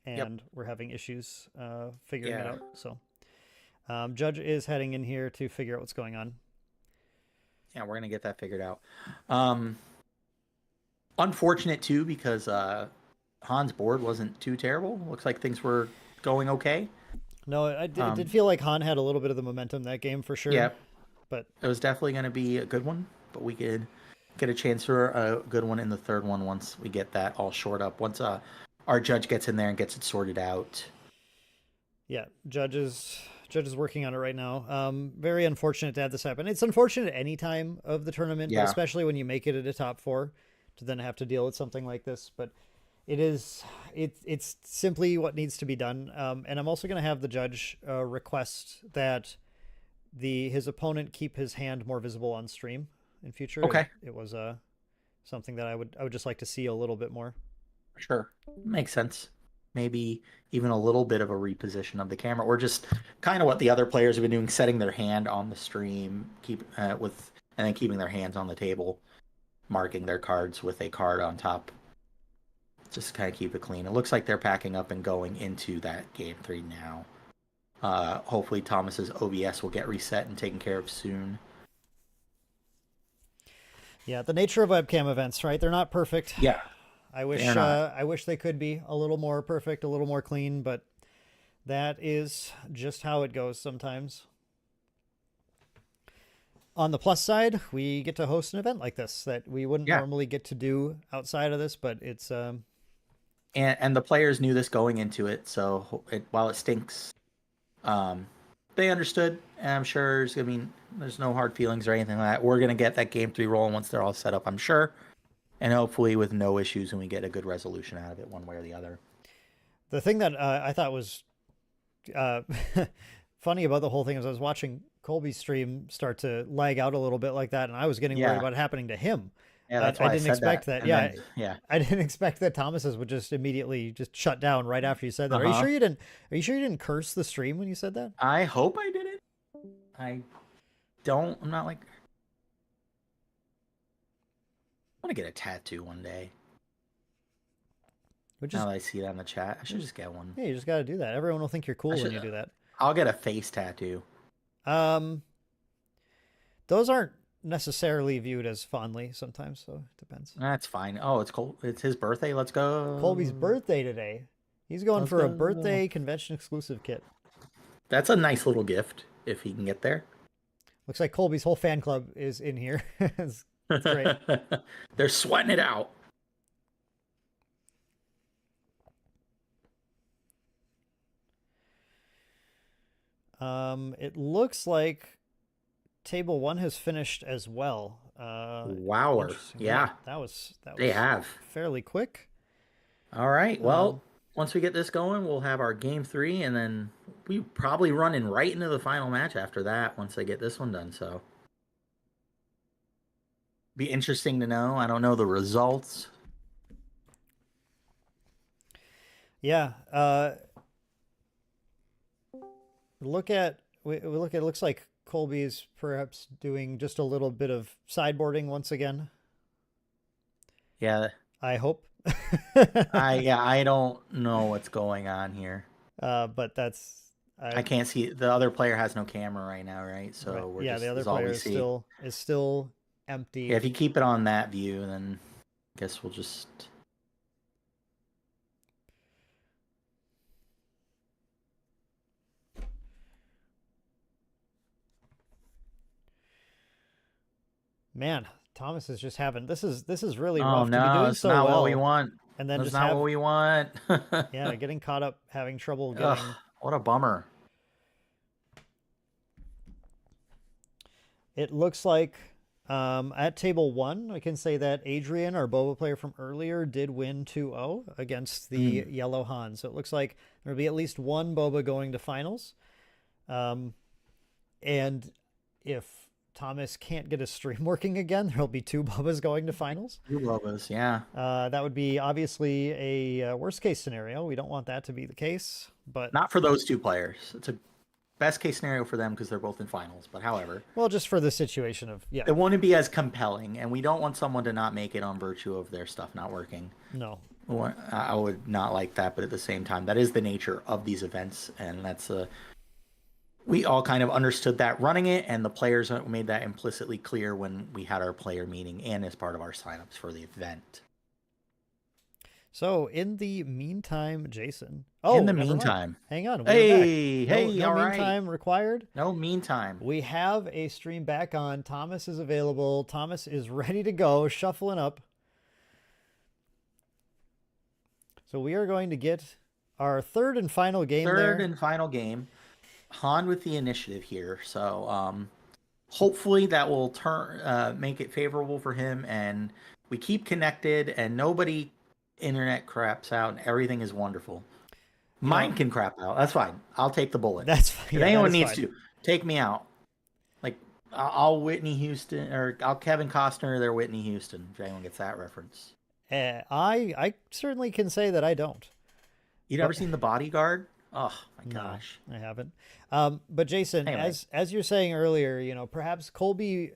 and we're having issues figuring it out. So, judge is heading in here to figure out what's going on. Yeah, we're gonna get that figured out. Unfortunate too because Han's board wasn't too terrible. Looks like things were going okay. No, it did feel like Han had a little bit of the momentum that game for sure. Yeah, but it was definitely going to be a good one. But we could get a chance for a good one in the third one once we get that all shored up. Once our judge gets in there and gets it sorted out. Yeah, judge is working on it right now. Very unfortunate to have this happen. It's unfortunate any time of the tournament, but especially when you make it at a top 4 to then have to deal with something like this. But it's simply what needs to be done. And I'm also going to have the judge request that his opponent keep his hand more visible on stream in future. Okay. It was something that I would just like to see a little bit more. Sure. Makes sense. Maybe even a little bit of a reposition of the camera, or just kind of what the other players have been doing, setting their hand on the stream, and then keeping their hands on the table, marking their cards with a card on top. Just kind of keep it clean. It looks like they're packing up and going into that game 3 now. Hopefully Thomas's OBS will get reset and taken care of soon. Yeah, the nature of webcam events, right? They're not perfect. Yeah. I wish they could be a little more perfect, a little more clean, but that is just how it goes sometimes. On the plus side, we get to host an event like this that we wouldn't normally get to do outside of this, but it's and the players knew this going into it, so while it stinks, they understood, and I'm sure there's no hard feelings or anything like that. We're gonna get that game 3 rolling once they're all set up, I'm sure. And hopefully with no issues and we get a good resolution out of it one way or the other. The thing that I thought was funny about the whole thing is I was watching Colby's stream start to lag out a little bit like that, and I was getting worried about it happening to him. Yeah, that's why I didn't expect that. Yeah, then, I didn't expect that Thomas's would just immediately just shut down right after you said that. Are you sure you didn't? Are you sure you didn't curse the stream when you said that? I hope I didn't. I'm not like... I want to get a tattoo one day. Now that I see that in the chat, I should just get one. Yeah, you just got to do that. Everyone will think you're cool when you do that. I'll get a face tattoo. Those aren't necessarily viewed as fondly sometimes, so it depends. That's fine. Oh, it's cool. It's his birthday. Let's go. Colby's birthday today. He's going for a birthday convention exclusive kit. That's a nice little gift if he can get there. Looks like Colby's whole fan club is in here. It's great. They're sweating it out. It looks like table 1 has finished as well. Wower. Interesting. Yeah, that was they have. fairly quick. All right. Well, once we get this going, we'll have our game 3, and then we probably running right into the final match after that once I get this one done. So, be interesting to know. I don't know the results. Yeah. Look at it looks like Colby's perhaps doing just a little bit of sideboarding once again. Yeah. I hope. I don't know what's going on here. But that's I can't see. The other player has no camera right now, right? So right. we're Yeah, just, the other player is still empty. Yeah, if you keep it on that view, then I guess we'll just. Man, Thomas is just having this is really Oh rough to be no, doing it's so not well. what we want. And then That's just not what we want. yeah, getting caught up, having trouble getting. Ugh, what a bummer. It looks like at table 1, I can say that Adrian, our Boba player from earlier, did win 2-0 against the Yellow Han. So it looks like there'll be at least one Boba going to finals. And if Thomas can't get his stream working again, there'll be 2 Bobas going to finals. 2 Bobas, yeah. That would be obviously a worst case scenario. We don't want that to be the case, but not for those 2 players. It's a best case scenario for them because they're both in finals. But however, well, just for the situation of it wouldn't be as compelling, and we don't want someone to not make it on virtue of their stuff not working. No, I would not like that, but at the same time, that is the nature of these events, and that's we all kind of understood that running it, and the players made that implicitly clear when we had our player meeting and as part of our signups for the event. So in the meantime, Jason. In the meantime, hang on. Hey, no all right. meantime required. No meantime. We have a stream back on. Thomas is available. Thomas is ready to go, shuffling up. So we are going to get our third and final game. Han with the initiative here. So hopefully that will make it favorable for him, and we keep connected, and nobody internet craps out, and everything is wonderful. Mine can crap out. That's fine. I'll take the bullet. That's fine. If anyone needs to take me out, like I'll Whitney Houston, or I'll Kevin Costner. They're Whitney Houston. If anyone gets that reference, I certainly can say that I don't. You never seen The Bodyguard? Oh my gosh, no, I haven't. But Jason, anyway. as you're saying earlier, perhaps Colby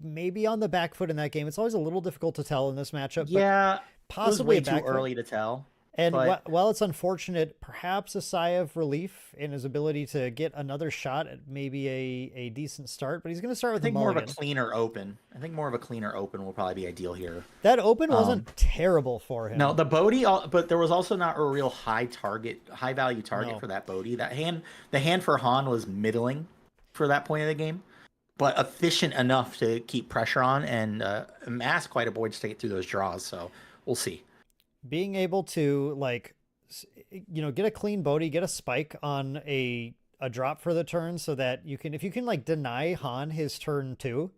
may be on the back foot in that game. It's always a little difficult to tell in this matchup. Yeah, possibly it was way too early to tell. And while it's unfortunate, perhaps a sigh of relief in his ability to get another shot at maybe a decent start. But he's going to start with I think more of a cleaner open. I think more of a cleaner open will probably be ideal here. That open wasn't terrible for him. No, the Bodhi, but there was also not a real high value target for that Bodhi. The hand for Han was middling for that point of the game, but efficient enough to keep pressure on and amass quite a void state through those draws. So we'll see. Being able to get a clean Bodhi, get a spike on a drop for the turn, so that if you can deny Han his turn 2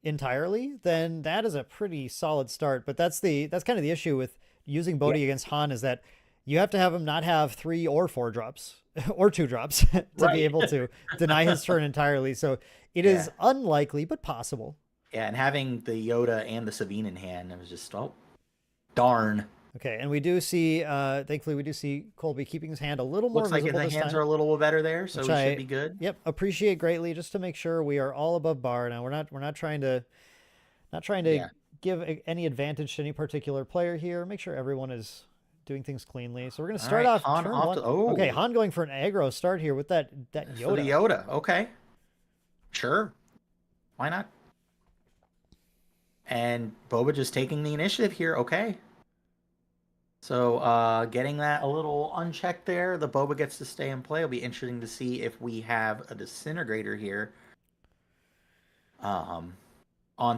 entirely, then that is a pretty solid start. But that's kind of the issue with using Bodhi against Han, is that you have to have him not have 3 or 4 drops or 2 drops to be able to deny his turn entirely. So it is unlikely, but possible. Yeah, and having the Yoda and the Sabine in hand, it was just, darn. Okay, and we do see, thankfully, we do see Colby keeping his hand a little more visible this time. Looks like the hands are a little better there, so we should be good. Yep, appreciate greatly, just to make sure we are all above bar. Now we're not trying to give any advantage to any particular player here. Make sure everyone is doing things cleanly. So we're going to start off turn 1. Okay, Han going for an aggro start here with that Yoda. For the Yoda, okay. Sure. Why not? And Boba just taking the initiative here, okay. So getting that a little unchecked there. The Boba gets to stay in play. It'll be interesting to see if we have a disintegrator here. On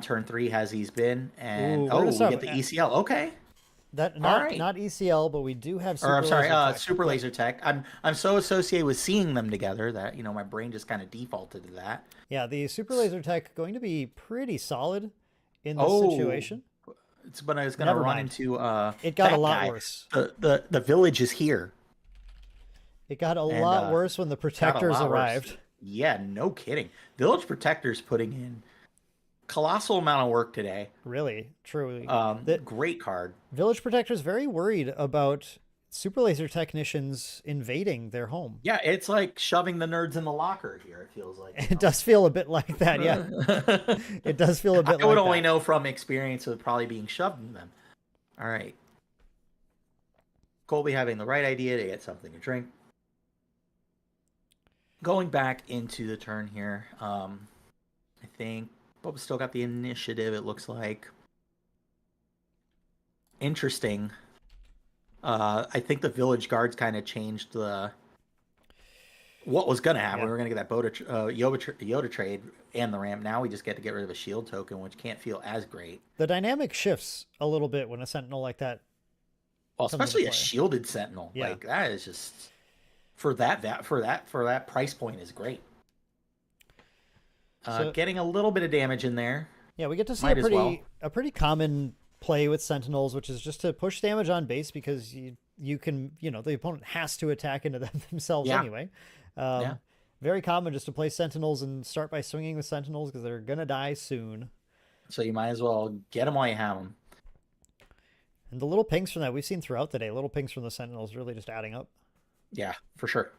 turn 3 as he's been. And we get the ECL. Okay. That All not right. not ECL, but we do have Or Super I'm sorry, Laser Tech. Super Yeah. Laser Tech. I'm so associated with seeing them together that my brain just kind of defaulted to that. Yeah, the Super Laser Tech going to be pretty solid in this Oh, situation. it's when I was gonna Never run mind. into It got a that lot guy. worse. The village is here, It got a and lot worse when the got a protectors lot worse. arrived. Yeah, no kidding. Village Protector's putting in colossal amount of work today. Really, truly. The Great card. Village Protector's very worried about Super Laser Technicians invading their home. Yeah, it's like shoving the nerds in the locker here. It feels like. It does feel a bit like that, yeah. It does feel a bit I would like only that. know from experience of probably being shoved in them. All right. Colby having the right idea to get something to drink. Going back into the turn here, I think Boba's still got the initiative, it looks like. Interesting. I think the village guards kind of changed what was going to happen. Yeah. We were going to get that Yoda trade and the ramp. Now we just get to get rid of a shield token, which can't feel as great. The dynamic shifts a little bit when a Sentinel like that. Well, comes into especially a play. shielded Sentinel. Yeah. Like that is just for that price point is great. So- Getting a little bit of damage in there. Yeah, we get to see Might as well. a pretty common play with Sentinels, which is just to push damage on base because you can, the opponent has to attack into them themselves Yeah. anyway. Yeah. Very common just to play Sentinels and start by swinging with Sentinels because they're gonna die soon. So you might as well get them while you have them. And the little pings from that we've seen throughout the day, little pings from the Sentinels really just adding up. Yeah, for sure.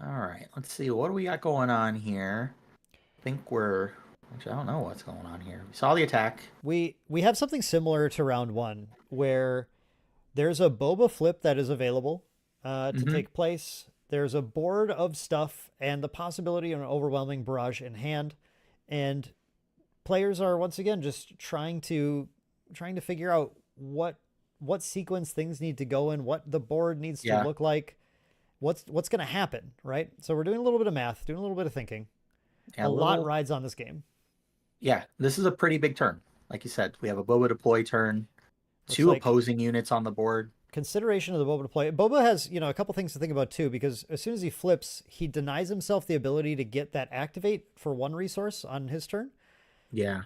All right, let's see. What do we got going on here? I think actually, I don't know what's going on here. We saw the attack. We have something similar to round one where there's a Boba flip that is available to take place. There's a board of stuff and the possibility of an overwhelming barrage in hand, and players are once again just trying to figure out what sequence things need to go in, what the board needs to look like, what's going to happen, right? So we're doing a little bit of math, doing a little bit of thinking. Yeah, a lot rides on this game. Yeah, this is a pretty big turn. Like you said, we have a Boba deploy turn, Looks two like opposing units on the board. consideration of the Boba deploy. Boba has, a couple things to think about too, because as soon as he flips, he denies himself the ability to get that activate for one resource on his turn. Yeah.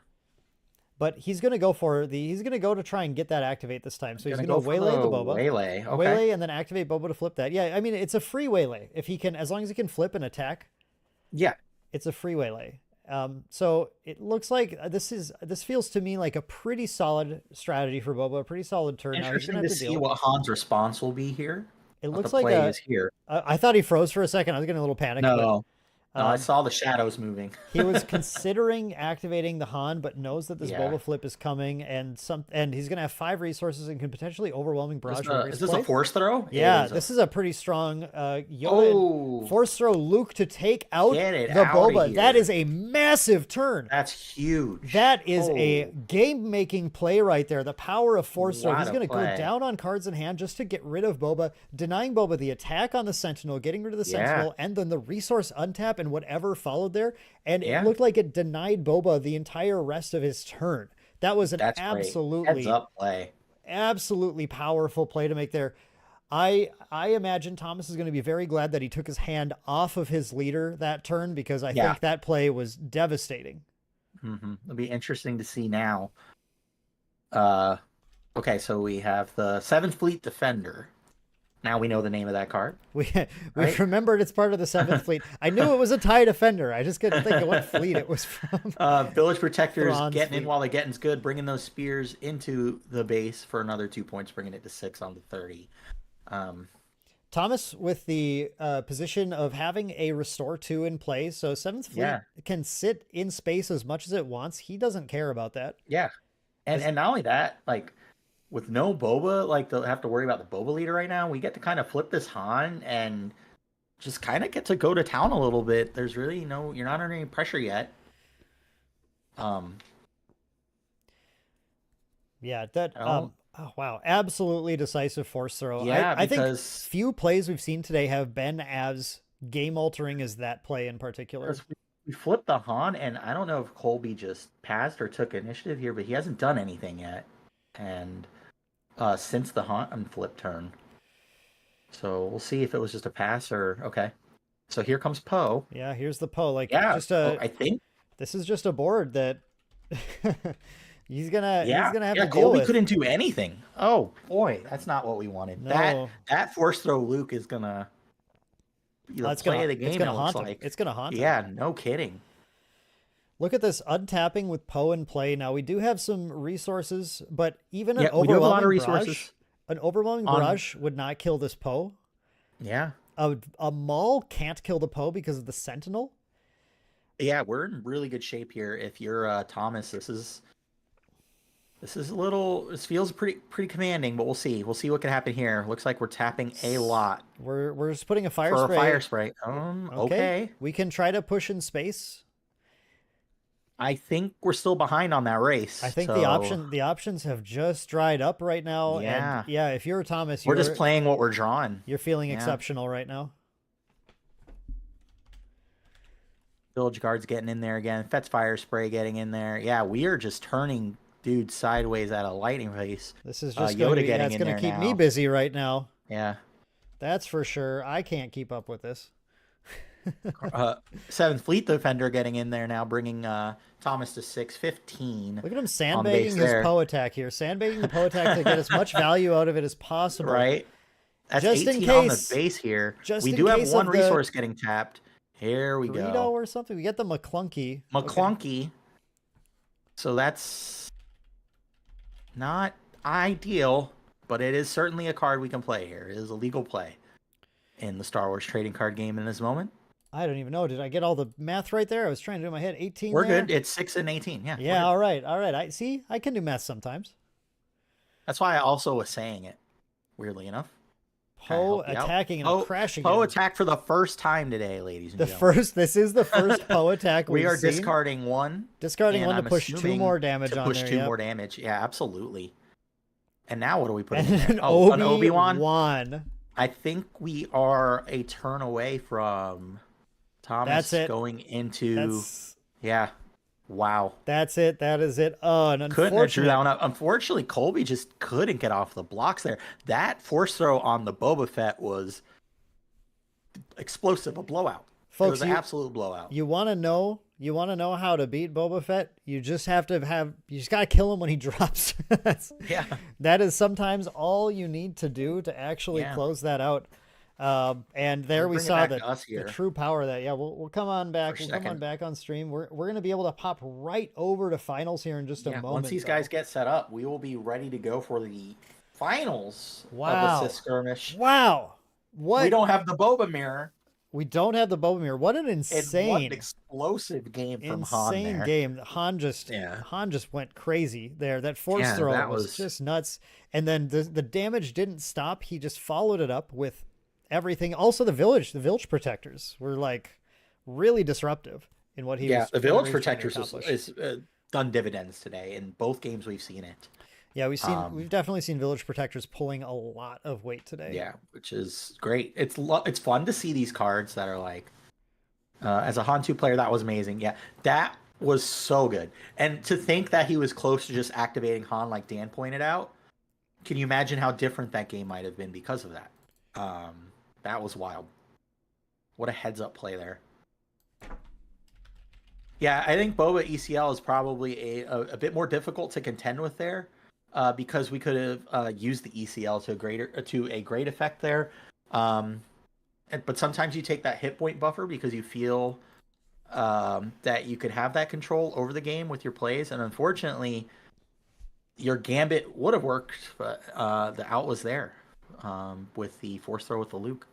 But he's going to go he's going to go to try and get that activate this time. So he's going to waylay the Boba. Waylay, okay. Waylay and then activate Boba to flip that. Yeah, I mean, it's a free waylay. If he can, as long as he can flip and attack, Yeah. it's a free waylay. So it looks like this feels to me like a pretty solid strategy for Boba, a pretty solid turn. Interesting to see what Han's response will be here. It What looks the like play is here. I thought he froze for a second. I was getting a little panicked. No, I saw the shadows moving. He was considering activating the Han, but knows that this Boba flip is coming, and he's gonna have 5 resources and can potentially overwhelming barrage. Is this a force throw? Yeah, this is a pretty strong Yoda force throw Luke to take out the Boba. That is a massive turn. That's huge. That is a game-making play right there. The power of force throw. He's gonna go down on cards in hand just to get rid of Boba, denying Boba the attack on the Sentinel, getting rid of the Sentinel, and then the resource untap and whatever followed there. And it looked like it denied Boba the entire rest of his turn. That was an absolutely heads up play. Absolutely powerful play to make there. I imagine Thomas is going to be very glad that he took his hand off of his leader that turn, because I think that play was devastating. It'll be interesting to see now. Okay, so we have the 7th Fleet Defender. Now we know the name of that card. We remembered it's part of the 7th Fleet. I knew it was a TIE Defender. I just couldn't think of what fleet it was from. Village Protectors getting fleet. in while the getting's good, bringing those spears into the base for another 2 points, bringing it to 6 on the 30. Thomas with the position of having a Restore 2 in play, so 7th Fleet can sit in space as much as it wants. He doesn't care about that. Yeah, and not only that, like, with no Boba, like, they'll have to worry about the Boba leader right now. We get to kind of flip this Han and just kind of get to go to town a little bit. There's really you're not under any pressure yet. Yeah, that oh wow, absolutely decisive force throw. Yeah, I think few plays we've seen today have been as game altering as that play in particular. We flipped the Han, and I don't know if Colby just passed or took initiative here, but he hasn't done anything yet. and since the haunt and flip turn. So we'll see if it was just a pass or okay. So here comes Poe. Yeah, here's the Poe. Like Yeah, just a I think. this is just a board that he's gonna Yeah, have yeah. to deal Colby with. couldn't do anything. Oh boy, that's not what we wanted. No. That force throw Luke is gonna be the It's play gonna of the game. it's gonna It looks haunt him. like. It's gonna haunt him. Yeah, no kidding. Look at this untapping with Poe in play. Now we do have some resources, but even an Yeah, we do have a lot of overwhelming resources. barrage, an overwhelming barrage would not kill this Poe. Yeah. A Maul can't kill the Poe because of the Sentinel. Yeah, we're in really good shape here. If you're Thomas, this is a little. This feels pretty commanding, but we'll see. We'll see what can happen here. Looks like we're tapping a lot We're just putting a fire for spray. a fire spray. Okay. We can try to push in space. I think we're still behind on that race. I think so the options have just dried up right now. Yeah. And yeah, if you're Thomas, we're just playing what we're drawing. You're feeling exceptional right now. Village Guard's getting in there again. Fet's fire spray getting in there. Yeah, we are just turning dudes sideways at a lightning pace. This is just Yoda going to keep me busy right now. Yeah. That's for sure. I can't keep up with this. 7th Fleet Defender getting in there now, bringing Thomas to 615. Look at him sandbagging his Poe attack here. Sandbagging the Poe attack to get as much value out of it as possible. Right. That's just 18 in case, on the base here. We do have one resource getting tapped. Here we Greedo go. or something. We get the McClunky. McClunky. Okay. So that's not ideal, but it is certainly a card we can play here. It is a legal play in the Star Wars trading card game in this moment. I don't even know. Did I get all the math right there? I was trying to do it in my head. 18 We're there? good. It's 6 and 18. Yeah. Yeah, all right. All right. I can do math sometimes. That's why I also was saying it, weirdly enough. Poe attacking and crashing. Poe attack for the first time today, ladies and gentlemen. This is the first Poe attack we are discarding one. Discarding one to push 2 more damage on there. Push 2 more damage. Yeah, absolutely. And now what do we put in there? An Obi-Wan. I think we are a turn away from Thomas going into. Yeah. Wow. That's it. That is it. Oh, and couldn't have drew that one up. Unfortunately, Colby just couldn't get off the blocks there. That force throw on the Boba Fett was explosive, a blowout. Folks, it was an absolute blowout. You want to know how to beat Boba Fett? You just have to you just got to kill him when he drops. That is sometimes all you need to do to actually close that out. And there we saw the true power of that. Yeah, we'll come on back. We'll come on back on stream. We're going to be able to pop right over to finals here in just a moment. Once these guys get set up, we will be ready to go for the finals of the Sith Skirmish. Wow. What? We don't have the Boba mirror. We don't have the Boba mirror. What an insane, explosive game from Han there. Insane game. Han just went crazy there. That force throw was just nuts. And then the damage didn't stop. He just followed it up with everything. Also, the village protectors were like really disruptive in what he was. Yeah, the village protectors is done dividends today. In both games, we've seen it. Yeah, we've definitely seen village protectors pulling a lot of weight today. Yeah, which is great. It's fun to see these cards that are like, as a Han 2 player, that was amazing. Yeah, that was so good. And to think that he was close to just activating Han, like Dan pointed out, can you imagine how different that game might have been because of that? That was wild. What a heads-up play there. Yeah, I think Boba ECL is probably a bit more difficult to contend with there. Because we could have used the ECL to a great effect there, but sometimes you take that hit point buffer because you feel that you could have that control over the game with your plays, and unfortunately, your gambit would have worked, but the out was there with the force throw with the Luke.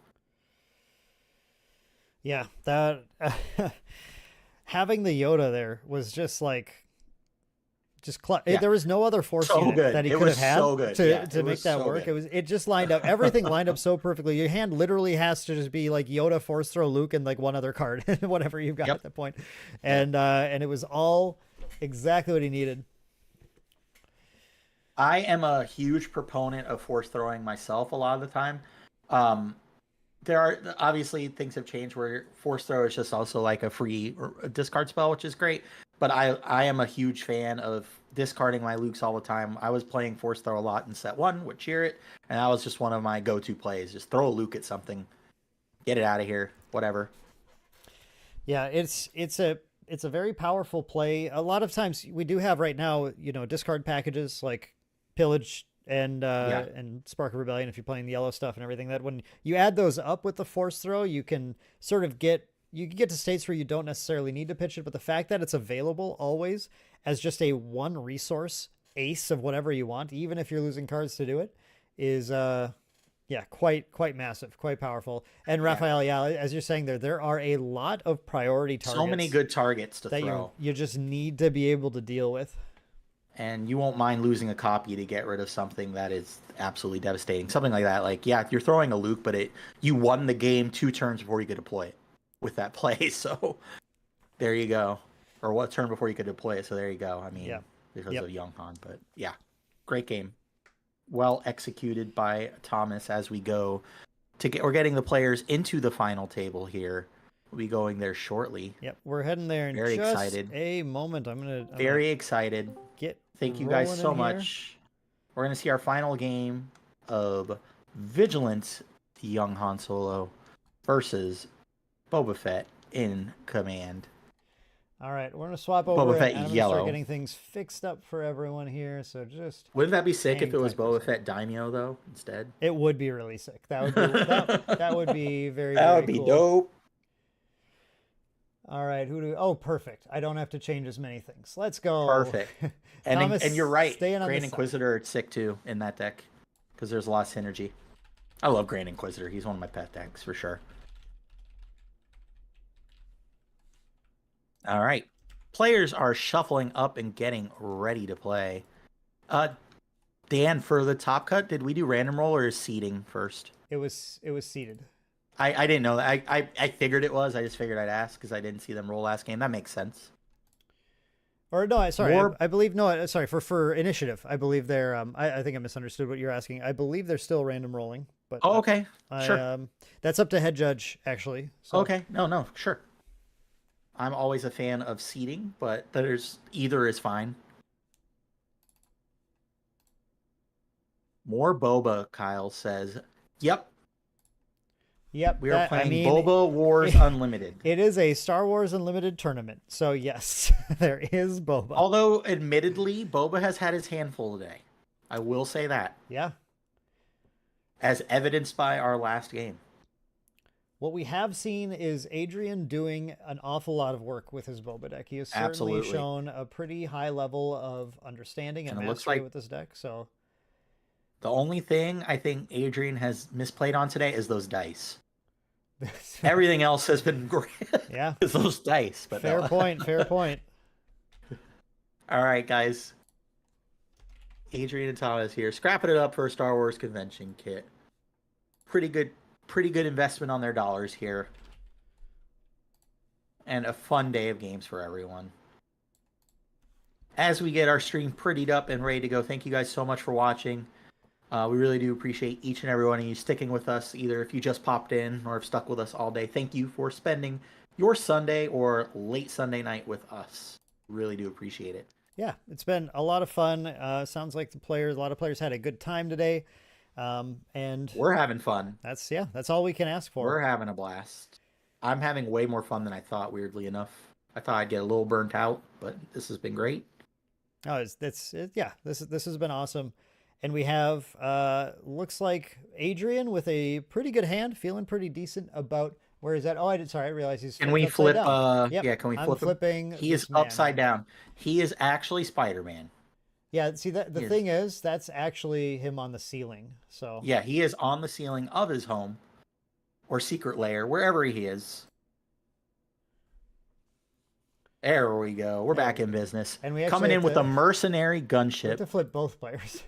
Yeah, that having the Yoda there was just like. There was no other force unit that he could have had to make that work. It just lined up. Everything lined up so perfectly. Your hand literally has to just be like Yoda, force throw, Luke, and like one other card, whatever you've got at that point. And it was all exactly what he needed. I am a huge proponent of force throwing myself a lot of the time. There are obviously things have changed where force throw is just also like a free discard spell, which is great. But I am a huge fan of discarding my Lukes all the time. I was playing Force Throw a lot in set 1 with Cheer It, and that was just one of my go-to plays. Just throw a Luke at something, get it out of here, whatever. Yeah, it's a very powerful play. A lot of times we do have right now, discard packages like Pillage and Spark of Rebellion if you're playing the yellow stuff and everything. That when you add those up with the Force Throw, you can sort of get to states where you don't necessarily need to pitch it, but the fact that it's available always as just a one resource ace of whatever you want, even if you're losing cards to do it, is quite massive, quite powerful. And Raphael, as you're saying there are a lot of priority targets. So many good targets to throw. You just need to be able to deal with. And you won't mind losing a copy to get rid of something that is absolutely devastating. Something like that. Like, yeah, you're throwing a Luke, but you won the game 2 turns before you could deploy it with that play. So there you go. Or what turn before you could deploy it. So there you go. I mean, because of Young Han. But yeah, great game. Well executed by Thomas as we go we're getting the players into the final table here. We'll be going there shortly. Yep, we're heading there in very just excited. A moment. I'm very excited. Thank you guys so much. We're gonna see our final game of Vigilant Young Han Solo versus Boba Fett in command. All right, we're gonna swap over. Boba Fett and I'm yellow. Start getting things fixed up for everyone here. So just wouldn't that be sick if it was Boba Fett Daimyo though instead? It would be really sick. That would be that would be very. That would be cool. dope. All right, perfect. I don't have to change as many things. Let's go. Perfect. Thomas, and you're right. Grand Inquisitor is sick too in that deck because there's a lot of synergy. I love Grand Inquisitor. He's one of my pet decks for sure. All right. Players are shuffling up and getting ready to play. Dan, for the top cut, did we do random roll or is seeding first? It was seeded. I didn't know that. I figured it was. I just figured I'd ask because I didn't see them roll last game. That makes sense. Or no, sorry. I believe sorry for initiative. I believe they're. I think I misunderstood what you're asking. I believe they're still random rolling. But okay, sure. That's up to head judge actually. So. Okay, no, sure. I'm always a fan of seeding, but either is fine. More Boba, Kyle says. Yep. We are playing Boba Wars Unlimited. It is a Star Wars Unlimited tournament. So yes, there is Boba. Although, admittedly, Boba has had his handful today. I will say that. Yeah. As evidenced by our last game. What we have seen is Adrian doing an awful lot of work with his Boba deck. He has certainly shown a pretty high level of understanding and mastery with this deck. So the only thing I think Adrian has misplayed on today is those dice. Everything else has been great. Yeah. It's those dice. But fair point. All right, guys. Adrian and Thomas here. Scrapping it up for a Star Wars convention kit. Pretty good investment on their dollars here. And a fun day of games for everyone. As we get our stream prettied up and ready to go, thank you guys so much for watching. We really do appreciate each and every one of you sticking with us, either if you just popped in or have stuck with us all day. Thank you for spending your Sunday or late Sunday night with us. Really do appreciate it. Yeah, it's been a lot of fun. Sounds like a lot of players had a good time today. And we're having fun. That's all we can ask for. We're having a blast. I'm having way more fun than I thought, weirdly enough. I thought I'd get a little burnt out, but this has been great. Oh, this has been awesome. And we have, looks like Adrian with a pretty good hand, feeling pretty decent about where is that? Oh, I realized he's. Can we flip? Yep. Yeah, can we flip? I'm flipping. He is upside down. He is actually Spider-Man. Yeah, see that the thing is that's actually him on the ceiling. So yeah, he is on the ceiling of his home or secret lair, wherever he is. There we go. We're back in business. And we coming in with a mercenary gunship. We have to flip both players.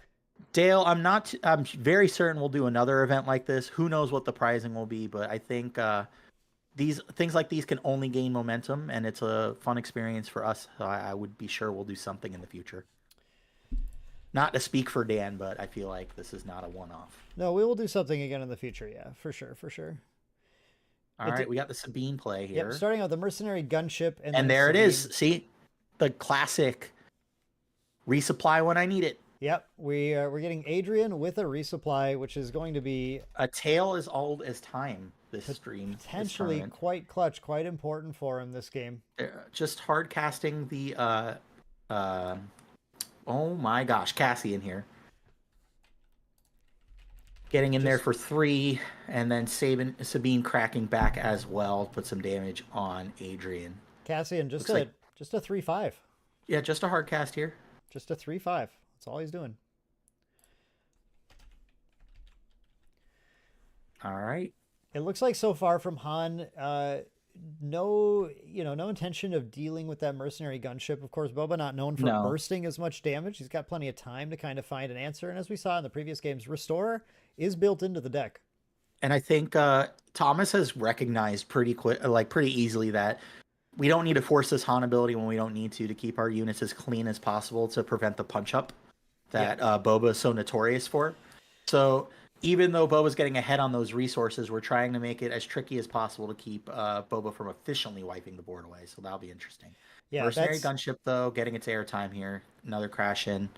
Dale, I'm very certain we'll do another event like this. Who knows what the prizing will be, but I think these things like these can only gain momentum, and it's a fun experience for us. So I would be sure we'll do something in the future. Not to speak for Dan, but I feel like this is not a one-off. No, we will do something again in the future. Yeah, for sure. All right, we got the Sabine play here. Yep, starting out with the mercenary gunship, and there Sabine. It is. See, the classic resupply when I need it. Yep, we're getting Adrian with a resupply, which is going to be A tale as old as time. This stream, this potentially tournament. quite clutch, quite important for him this game. Just hard casting the oh my gosh, Cassie in here. Getting in there for 3, and then Sabine cracking back as well. Put some damage on Adrian. Cassian, just Looks a 3-5. Yeah, just a hard cast here. Just a 3-5. That's all he's doing. All right. It looks like so far from Han, no intention of dealing with that mercenary gunship. Of course, Boba not known for bursting as much damage. He's got plenty of time to kind of find an answer. And as we saw in the previous games, Restore is built into the deck. And I think Thomas has recognized pretty easily that we don't need to force this Han ability when we don't need to keep our units as clean as possible to prevent the punch up that Boba is so notorious for. So even though Boba's getting ahead on those resources, we're trying to make it as tricky as possible to keep Boba from efficiently wiping the board away. So that'll be interesting. Yeah, mercenary gunship, though, getting its airtime here. Another crash in.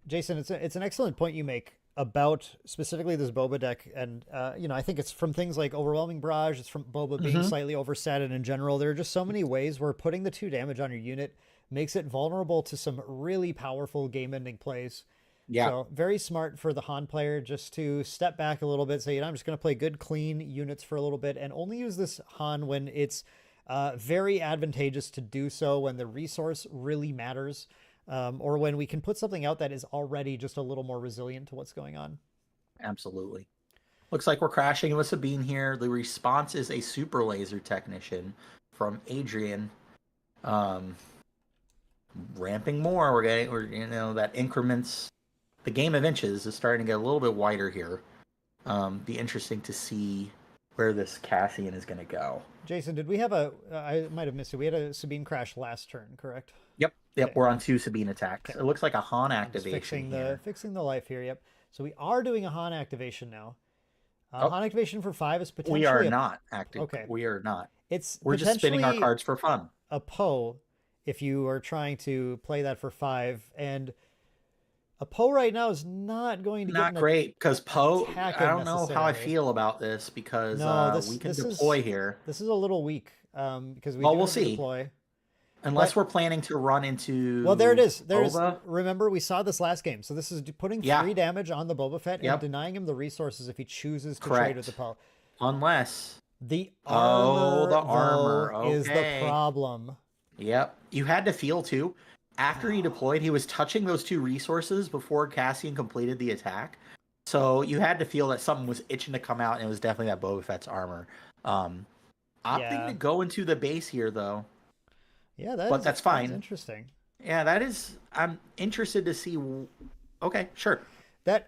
Jason, it's an excellent point you make about specifically this Boba deck. And, I think it's from things like Overwhelming Barrage. It's from Boba being slightly overset. And in general, there are just so many ways where putting the 2 damage on your unit makes it vulnerable to some really powerful game-ending plays. Yeah. So very smart for the Han player just to step back a little bit, say, I'm just going to play good, clean units for a little bit and only use this Han when it's very advantageous to do so, when the resource really matters, or when we can put something out that is already just a little more resilient to what's going on. Absolutely. Looks like we're crashing with Sabine here. The response is a super laser technician from Adrian. Ramping more. We're that increments. The game of inches is starting to get a little bit wider here. Be interesting to see where this Cassian is going to go. Jason, did we have I might have missed it. We had a Sabine crash last turn, correct? Yep. Okay. We're on 2 Sabine attacks. Okay. It looks like a Han activation. Fixing the life here. Yep. So we are doing a Han activation now. Han activation for 5 is potentially. We are not active. Okay. We are not. We're just spinning our cards for fun. A Poe, if you are trying to play that for 5, and a Poe right now is not going to not great because Poe. I don't know how I feel about this because we can deploy here. This is a little weak because we'll see. Deploy. Unless we're planning to run into. Well, there it is. Remember, we saw this last game. So this is putting 3 damage on the Boba Fett and denying him the resources if he chooses to trade with the Poe. Unless the armor okay. is the problem. Yep, you had to feel too. After he deployed, he was touching those 2 resources before Cassian completed the attack. So you had to feel that something was itching to come out, and it was definitely that Boba Fett's armor. Opting to go into the base here, though. Yeah, that's fine. That's interesting. Yeah, that is. I'm interested to see. Okay, sure.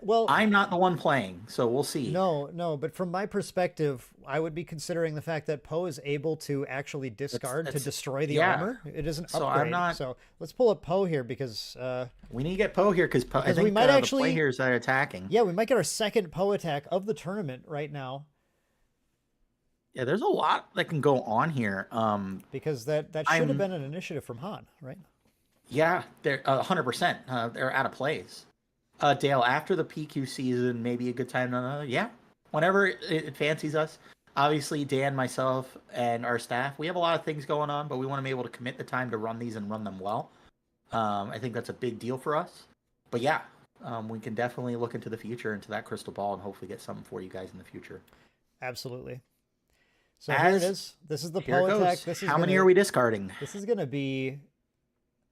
Well, I'm not the one playing, so we'll see. No, but from my perspective, I would be considering the fact that Poe is able to actually discard to destroy the armor. It is an upgrade. So let's pull up Poe here because we need to get Poe here because I think we might actually the players are attacking. Yeah, we might get our second Poe attack of the tournament right now. Yeah, there's a lot that can go on here. Because that should have been an initiative from Han, right? Yeah, they're 100%. They're out of plays. Dale, after the PQ season, maybe a good time to, whenever it fancies us. Obviously, Dan, myself, and our staff, we have a lot of things going on, but we want to be able to commit the time to run these and run them well. I think that's a big deal for us. But yeah, we can definitely look into the future, into that crystal ball, and hopefully get something for you guys in the future. Absolutely. So here it is. This is the Poe attack. How many are we discarding? This is going to be...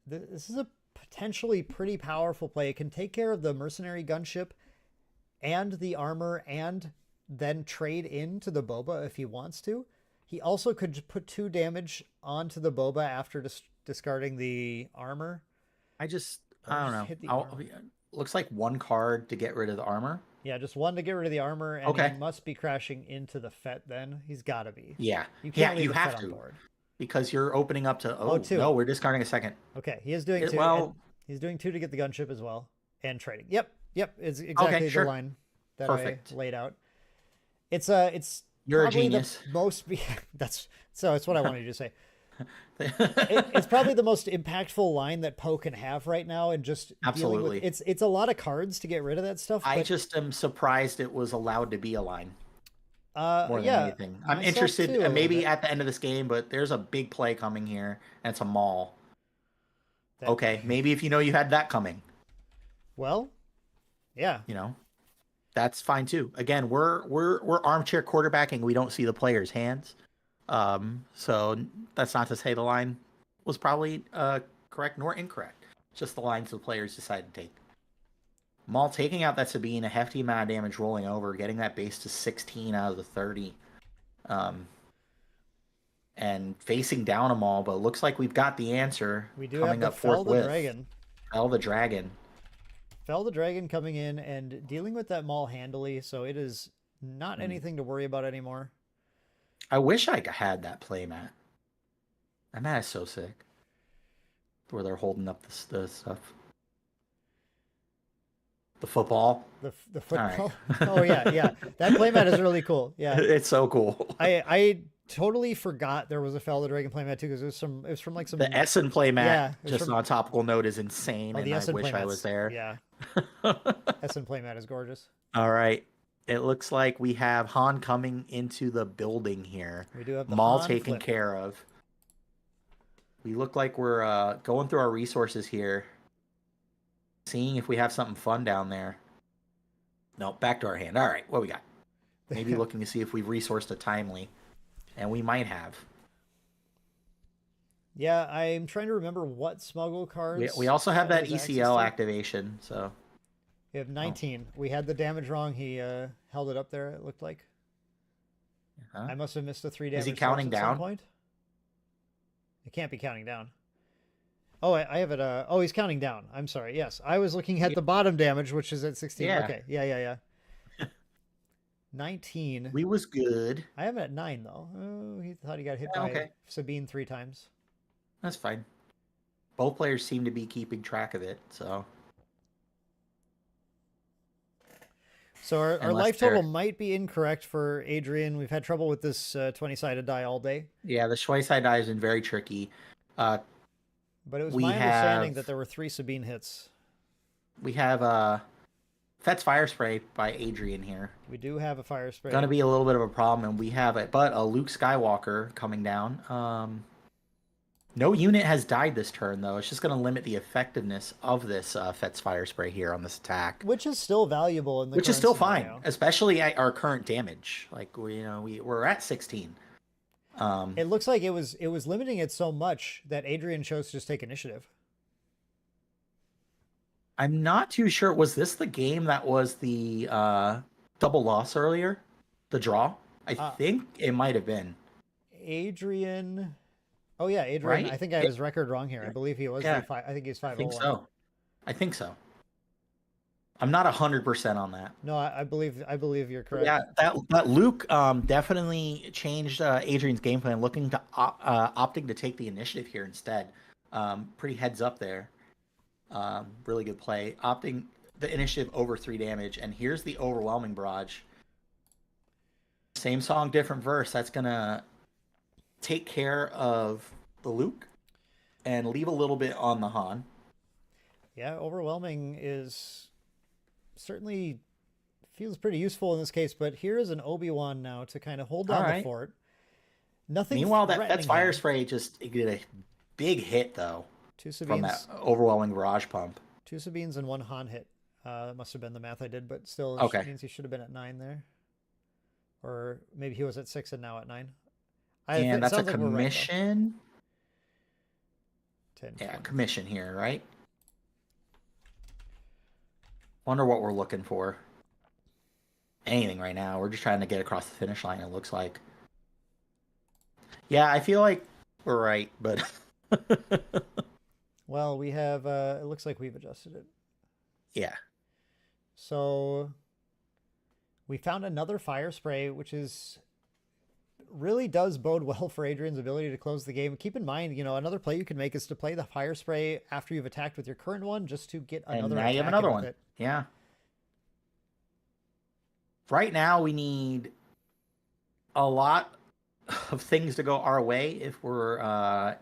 This is a potentially pretty powerful play. It can take care of the mercenary gunship and the armor and then trade into the Boba if he wants to. He also could put 2 damage onto the Boba after discarding the armor. I don't know. Looks like 1 card to get rid of the armor. Yeah, just 1 to get rid of the armor, and he must be crashing into the Fett then. He's got to be. Yeah. You can't leave you the have Fett to. On board. Because you're opening up to, 2. No, we're discarding a second. Okay, he is doing 2. Well, he's doing 2 to get the gunship as well, and trading. Yep, it's exactly the line that I laid out. It's you're a genius. It's what I wanted you to say. It's probably the most impactful line that Poe can have right now, and just dealing with Absolutely. it's a lot of cards to get rid of that stuff. I But just am surprised it was allowed to be a line more than yeah, anything. I'm myself interested, too, a little maybe bit. at the end of this game, but there's a big play coming here, and it's a maul. That Okay, maybe if you know you had that coming, well, yeah, you know, that's fine too. Again, we're armchair quarterbacking. We don't see the player's hands. So that's not to say the line was probably correct nor incorrect. Just the lines the players decided to take. Maul taking out that Sabine, a hefty amount of damage rolling over, getting that base to 16 out of the 30. Um, and facing down a Maul, but it looks like we've got the answer we do have coming the up Fell the forthwith. Dragon. Fell the Dragon. Fell the Dragon coming in and dealing with that Maul handily, so it is not anything to worry about anymore. I wish I had that playmat. That mat is so sick. Where they're holding up the stuff. The football. The football. Right. Oh yeah. That playmat is really cool. Yeah. It's so cool. I totally forgot there was a Fell the Dragon playmat too, because it was from like some The Essen playmat, yeah, just from, on a topical note, is insane, and the I Essen wish I playmats. was there. Yeah. Essen playmat is gorgeous. All right. It looks like we have Han coming into the building here. We do have the Maul Han taken flip. care of. We look like we're going through our resources here. Seeing if we have something fun down there. No, back to our hand. All right, what we got? Maybe looking to see if we've resourced it timely. And we might have. Yeah, I'm trying to remember what smuggle cards. We also have that has access ECL to. activation, so. We have 19. We had the damage wrong. He held it up there, it looked like. Huh? I must have missed the 3 damage. Is he counting at down? some point. It can't be counting down. Oh, I have it. Oh, he's counting down. I'm sorry. Yes, I was looking at the bottom damage, which is at 16. Yeah. Okay. Yeah. 19. We was good. I have it at 9 though. Oh, he thought he got hit by Sabine 3 times. That's fine. Both players seem to be keeping track of it, so. So our life total might be incorrect for Adrian. We've had trouble with this 20-sided die all day. Yeah, the Schweiside die has been very tricky. But it was my understanding that there were 3 Sabine hits. We have Fett's Fire Spray by Adrian here. We do have a fire spray. Gonna be a little bit of a problem, and we have it, but a Luke Skywalker coming down. No unit has died this turn, though. It's just going to limit the effectiveness of this Fett's Fire Spray here on this attack. Which is still valuable in the Which is still scenario. fine, especially at our current damage. Like, we're at 16. It looks like it was limiting it so much that Adrian chose to just take initiative. I'm not too sure. Was this the game that was the double loss earlier? The draw? I think it might have been. Adrian... Oh yeah, Adrian. Right? I think I have his record wrong here. I believe he was. I think he's 5-0. I think so. I'm not 100% on that. No, I believe you're correct. Yeah, that Luke definitely changed Adrian's game plan, looking to opting to take the initiative here instead. Pretty heads up there. Really good play. Opting the initiative over 3 damage, and here's the overwhelming barrage. Same song, different verse. That's gonna take care of the Luke and leave a little bit on the Han. Yeah, overwhelming is certainly feels pretty useful in this case, but here is an Obi-Wan now to kind of hold down the fort. Nothing. Meanwhile, that's fire spray just did a big hit though. 2 Sabines from that overwhelming barrage pump. 2 Sabines and 1 Han hit. That must have been the math I did, but still, means he should have been at 9 there, or maybe he was at 6 and now at 9. And that's a commission. Right, 10, yeah, commission here, right? Wonder what we're looking for. Anything right now. We're just trying to get across the finish line, it looks like. Yeah, I feel like we're right, but... Well, we have... it looks like we've adjusted it. Yeah. So... we found another fire spray, which is... really does bode well for Adrian's ability to close the game. Keep in mind, another play you can make is to play the fire spray after you've attacked with your current one, just to get another. And now you have another one. Yeah. Right now, we need a lot of things to go our way if we're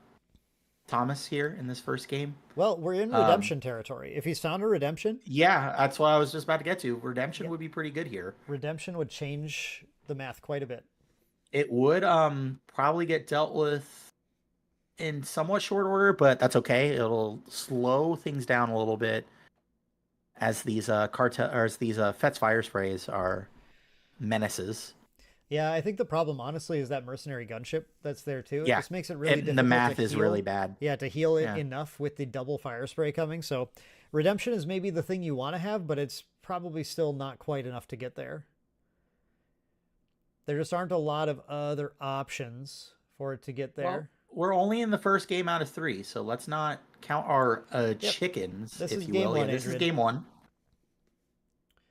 Thomas here in this first game. Well, we're in redemption territory. If he's found a redemption, Yeah, that's what I was just about to get to. Redemption yeah, would be pretty good here. redemption would change the math quite a bit. It would probably get dealt with in somewhat short order, but that's okay. It'll slow things down a little bit as these Fet's fire sprays are menaces. Yeah, I think the problem, honestly, is that mercenary gunship that's there too. It Yeah, just makes it really difficult. the math to is heal. really bad. Yeah, to heal it Yeah. enough with the double fire spray coming. So redemption is maybe the thing you want to have, but it's probably still not quite enough to get there. There just aren't a lot of other options for it to get there. Well, we're only in the first game out of 3, so let's not count our chickens, This is if you game will. one, Yeah, this is Adrian. game 1.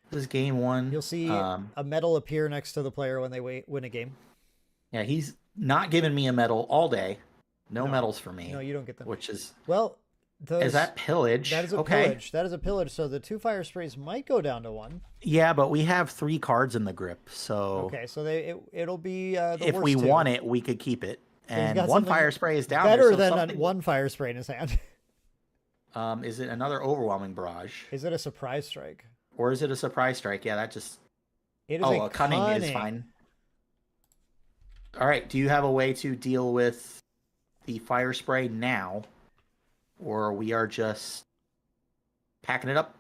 This is game 1. You'll see a medal appear next to the player when they win a game. Yeah, he's not giving me a medal all day. No medals for me. No, you don't get them. Which is... Well, Is that pillage? That is a pillage. That is a pillage. So the 2 fire sprays might go down to 1. Yeah, but we have 3 cards in the grip, so... Okay, so it'll be the if worst we 2. want it, we could keep it. So And 1 fire spray is down better there, so than 1 fire spray in his hand. Is it another overwhelming barrage? Is it a surprise strike? Or is it a surprise strike? Yeah, that just... It is a cunning is fine. All right, do you have a way to deal with the fire spray now? Or we are just packing it up?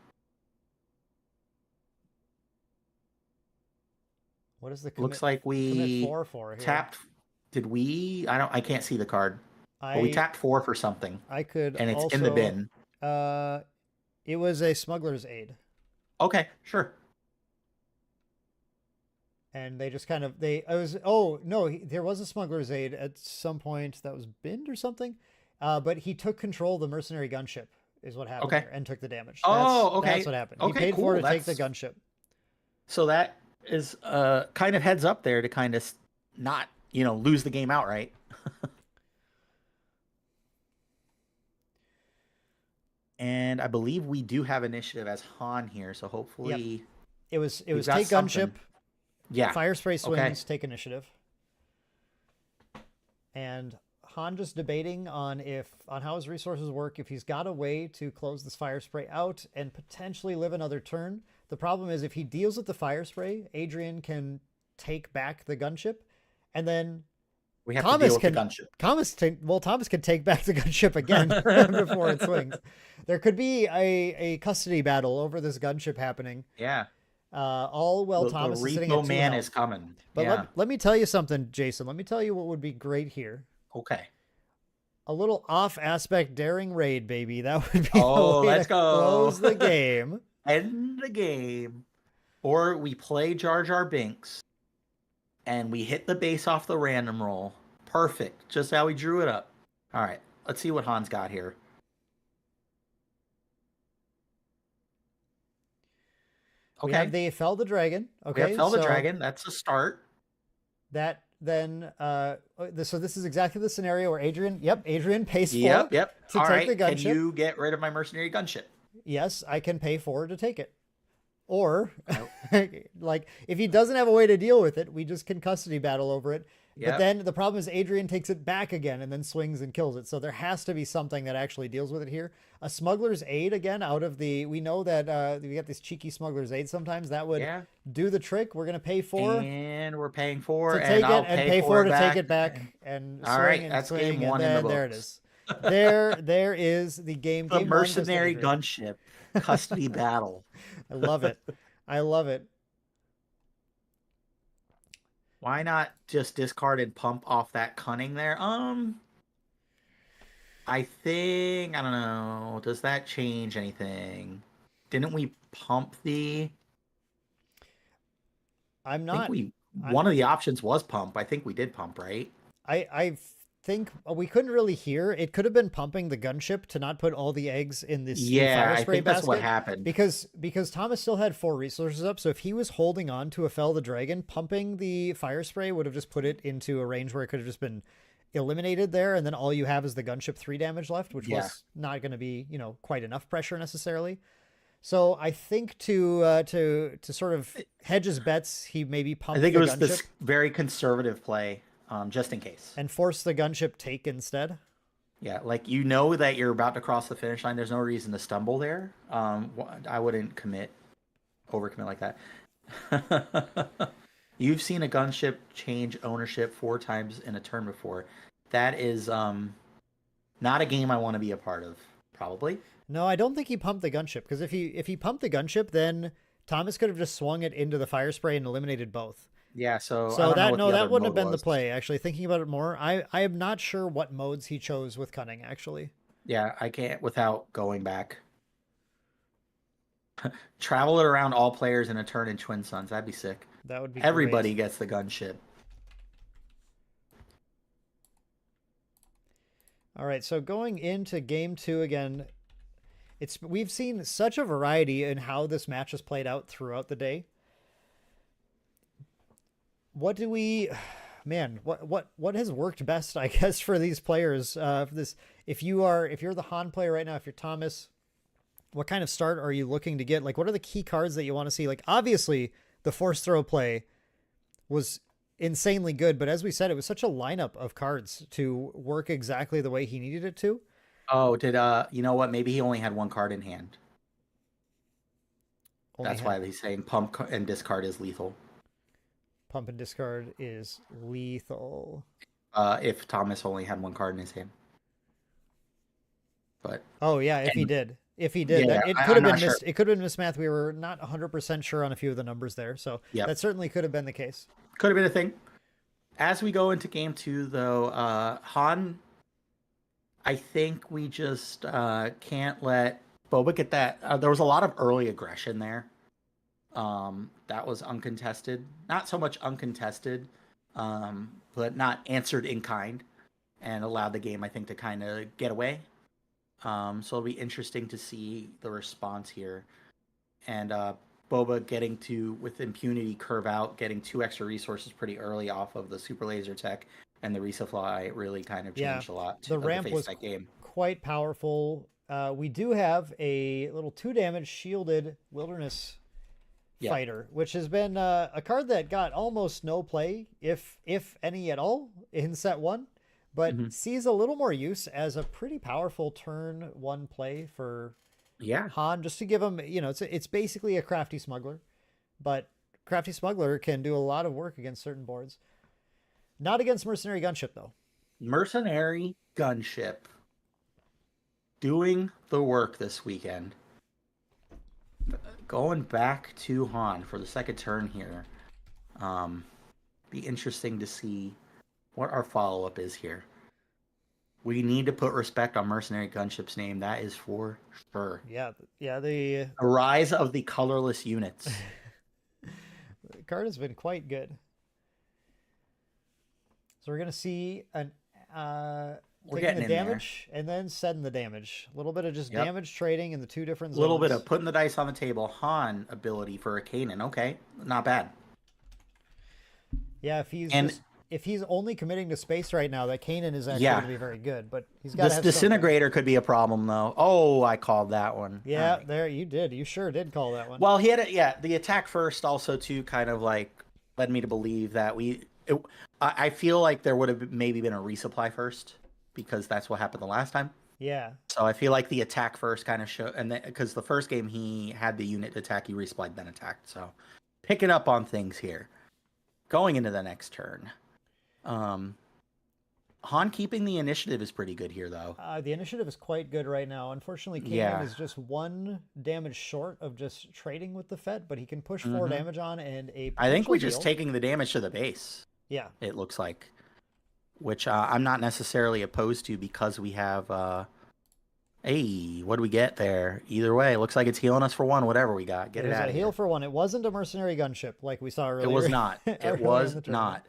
What is the Looks like we 4 for here? tapped... Did we... I can't see the card. But we tapped 4 for something. I could And it's also, in the bin. It was a smuggler's aid. Okay, sure. And they just kind of there was a smuggler's aid at some point that was binned or something, but he took control of the mercenary gunship is what happened there, and took the damage. Okay. That's what happened. Okay, he paid cool. for to take the gunship. So that is kind of heads up there to kind of not lose the game outright. And I believe we do have initiative as Han here, so hopefully it was take gunship. Yeah. Fire spray swings, take initiative. And Han just debating on how his resources work, if he's got a way to close this fire spray out and potentially live another turn. The problem is if he deals with the fire spray, Adrian can take back the gunship, and then we have to deal with the gunship. Thomas can take back the gunship again before it swings. There could be a custody battle over this gunship happening. Yeah. Thomas is sitting at 2 man health. is coming. But yeah. let me tell you something, Jason. Let me tell you what would be great here. Okay. A little off aspect daring raid, baby. That would be let's go. Close the game. End the game. Or we play Jar Jar Binks and we hit the base off the random roll. Perfect. Just how we drew it up. All right. Let's see what Han's got here. Okay. We have the Fell the Dragon. Okay. We have Fell the Dragon. That's a start. That then, so this is exactly the scenario where Adrian pays for to take the gunship. Can you get rid of my mercenary gunship? Yes, I can pay 4 to take it. Or, like, if he doesn't have a way to deal with it, we just can custody battle over it. But then the problem is Adrian takes it back again and then swings and kills it. So there has to be something that actually deals with it here. A smuggler's aid again we know that we get these cheeky smuggler's aid sometimes. That would do the trick. We're going to pay 4. And we're paying 4 to take it and pay 4 to take it back. And all right, that's swing, game 1 in the books. There it is. There is the game. The game mercenary gunship custody battle. I love it. I love it. Why not just discard and pump off that cunning there? I don't know. Does that change anything? Didn't we pump the... One of the options was pump. I think we did pump, right? I think we couldn't really hear. It could have been pumping the gunship to not put all the eggs in this fire spray I think that's what happened. Because Thomas still had 4 resources up, so if he was holding on to a Fell the Dragon, pumping the fire spray would have just put it into a range where it could have just been eliminated there, and then all you have is the gunship 3 damage left, which was not going to be, quite enough pressure necessarily. So I think to sort of hedge his bets, he maybe pumped the gunship. I think it was this very conservative play. just in case. And force the gunship take instead. Yeah, like you know that you're about to cross the finish line. There's no reason to stumble there. I wouldn't overcommit like that. You've seen a gunship change ownership 4 times in a turn before. That is not a game I want to be a part of, probably. No, I don't think he pumped the gunship, because if he pumped the gunship, then Thomas could have just swung it into the fire spray and eliminated both. Yeah, so that wouldn't have been the play. Actually, thinking about it more, I am not sure what modes he chose with cunning. Actually, yeah, I can't without going back. Travel it around all players in a turn in Twin Suns. That'd be sick. That would be Everybody great. gets the gunship. All right, so going into game 2 again, we've seen such a variety in how this match has played out throughout the day. What do we, man? What has worked best, I guess, for these players? For this, if you're the Han player right now, if you're Thomas, what kind of start are you looking to get? Like, what are the key cards that you want to see? Like, obviously, the force throw play was insanely good, but as we said, it was such a lineup of cards to work exactly the way he needed it to. Oh, you know what? Maybe he only had 1 card in hand. That's why he's saying pump and discard is lethal. Pump and discard is lethal. If Thomas only had 1 card in his hand. But if he did, yeah, it could have been it could have been mismath. We were not 100% sure on a few of the numbers there, so that certainly could have been the case. Could have been a thing. As we go into game 2, though, Han, I think we just can't let Boba get that. There was a lot of early aggression there. That was uncontested. Not so much uncontested, but not answered in kind, and allowed the game, I think, to kind of get away. So it'll be interesting to see the response here. And Boba getting to, with impunity, curve out, getting 2 extra resources pretty early off of the super laser tech and the resupply really kind of changed a lot. The ramp was quite powerful. We do have a little 2 damage shielded wilderness fighter, which has been a card that got almost no play, if any at all, in set 1. But sees a little more use as a pretty powerful turn 1 play for Han, just to give him, it's basically a crafty smuggler, but crafty smuggler can do a lot of work against certain boards. Not against mercenary gunship, though. Mercenary gunship doing the work this weekend. Going back to Han for the second turn here. Be interesting to see what our follow-up is here. We need to put respect on Mercenary Gunship's name. That is for sure. Yeah. The rise of the colorless units. The card has been quite good. So we're gonna see an taking the damage and then setting the damage. A little bit of just damage trading in the 2 different zones. A little bit of putting the dice on the table. Han ability for a Kanan. Okay, not bad. Yeah, if he's only committing to space right now, that Kanan is actually going to be very good. But he's got this disintegrator could be a problem though. Oh, I called that one. Yeah, there you did. You sure did call that one. Well, he had the attack first also too kind of like led me to believe that I feel like there would have maybe been a resupply first, because that's what happened the last time. Yeah. So I feel like the attack first kind of showed, and then because the first game he had the unit attack, he resupplied then attacked. So picking up on things here. Going into the next turn. Han keeping the initiative is pretty good here, though. The initiative is quite good right now. Unfortunately, Kanan is just 1 damage short of just trading with the Fett, but he can push 4 damage on and a. I think we're just taking the damage to the base. Yeah, it looks like, which I'm not necessarily opposed to, because we have. Hey, what do we get there? Either way, it looks like it's healing us for 1. Whatever we got, get it out of here. Heal for 1. It wasn't a mercenary gunship like we saw earlier. It was not. It was not.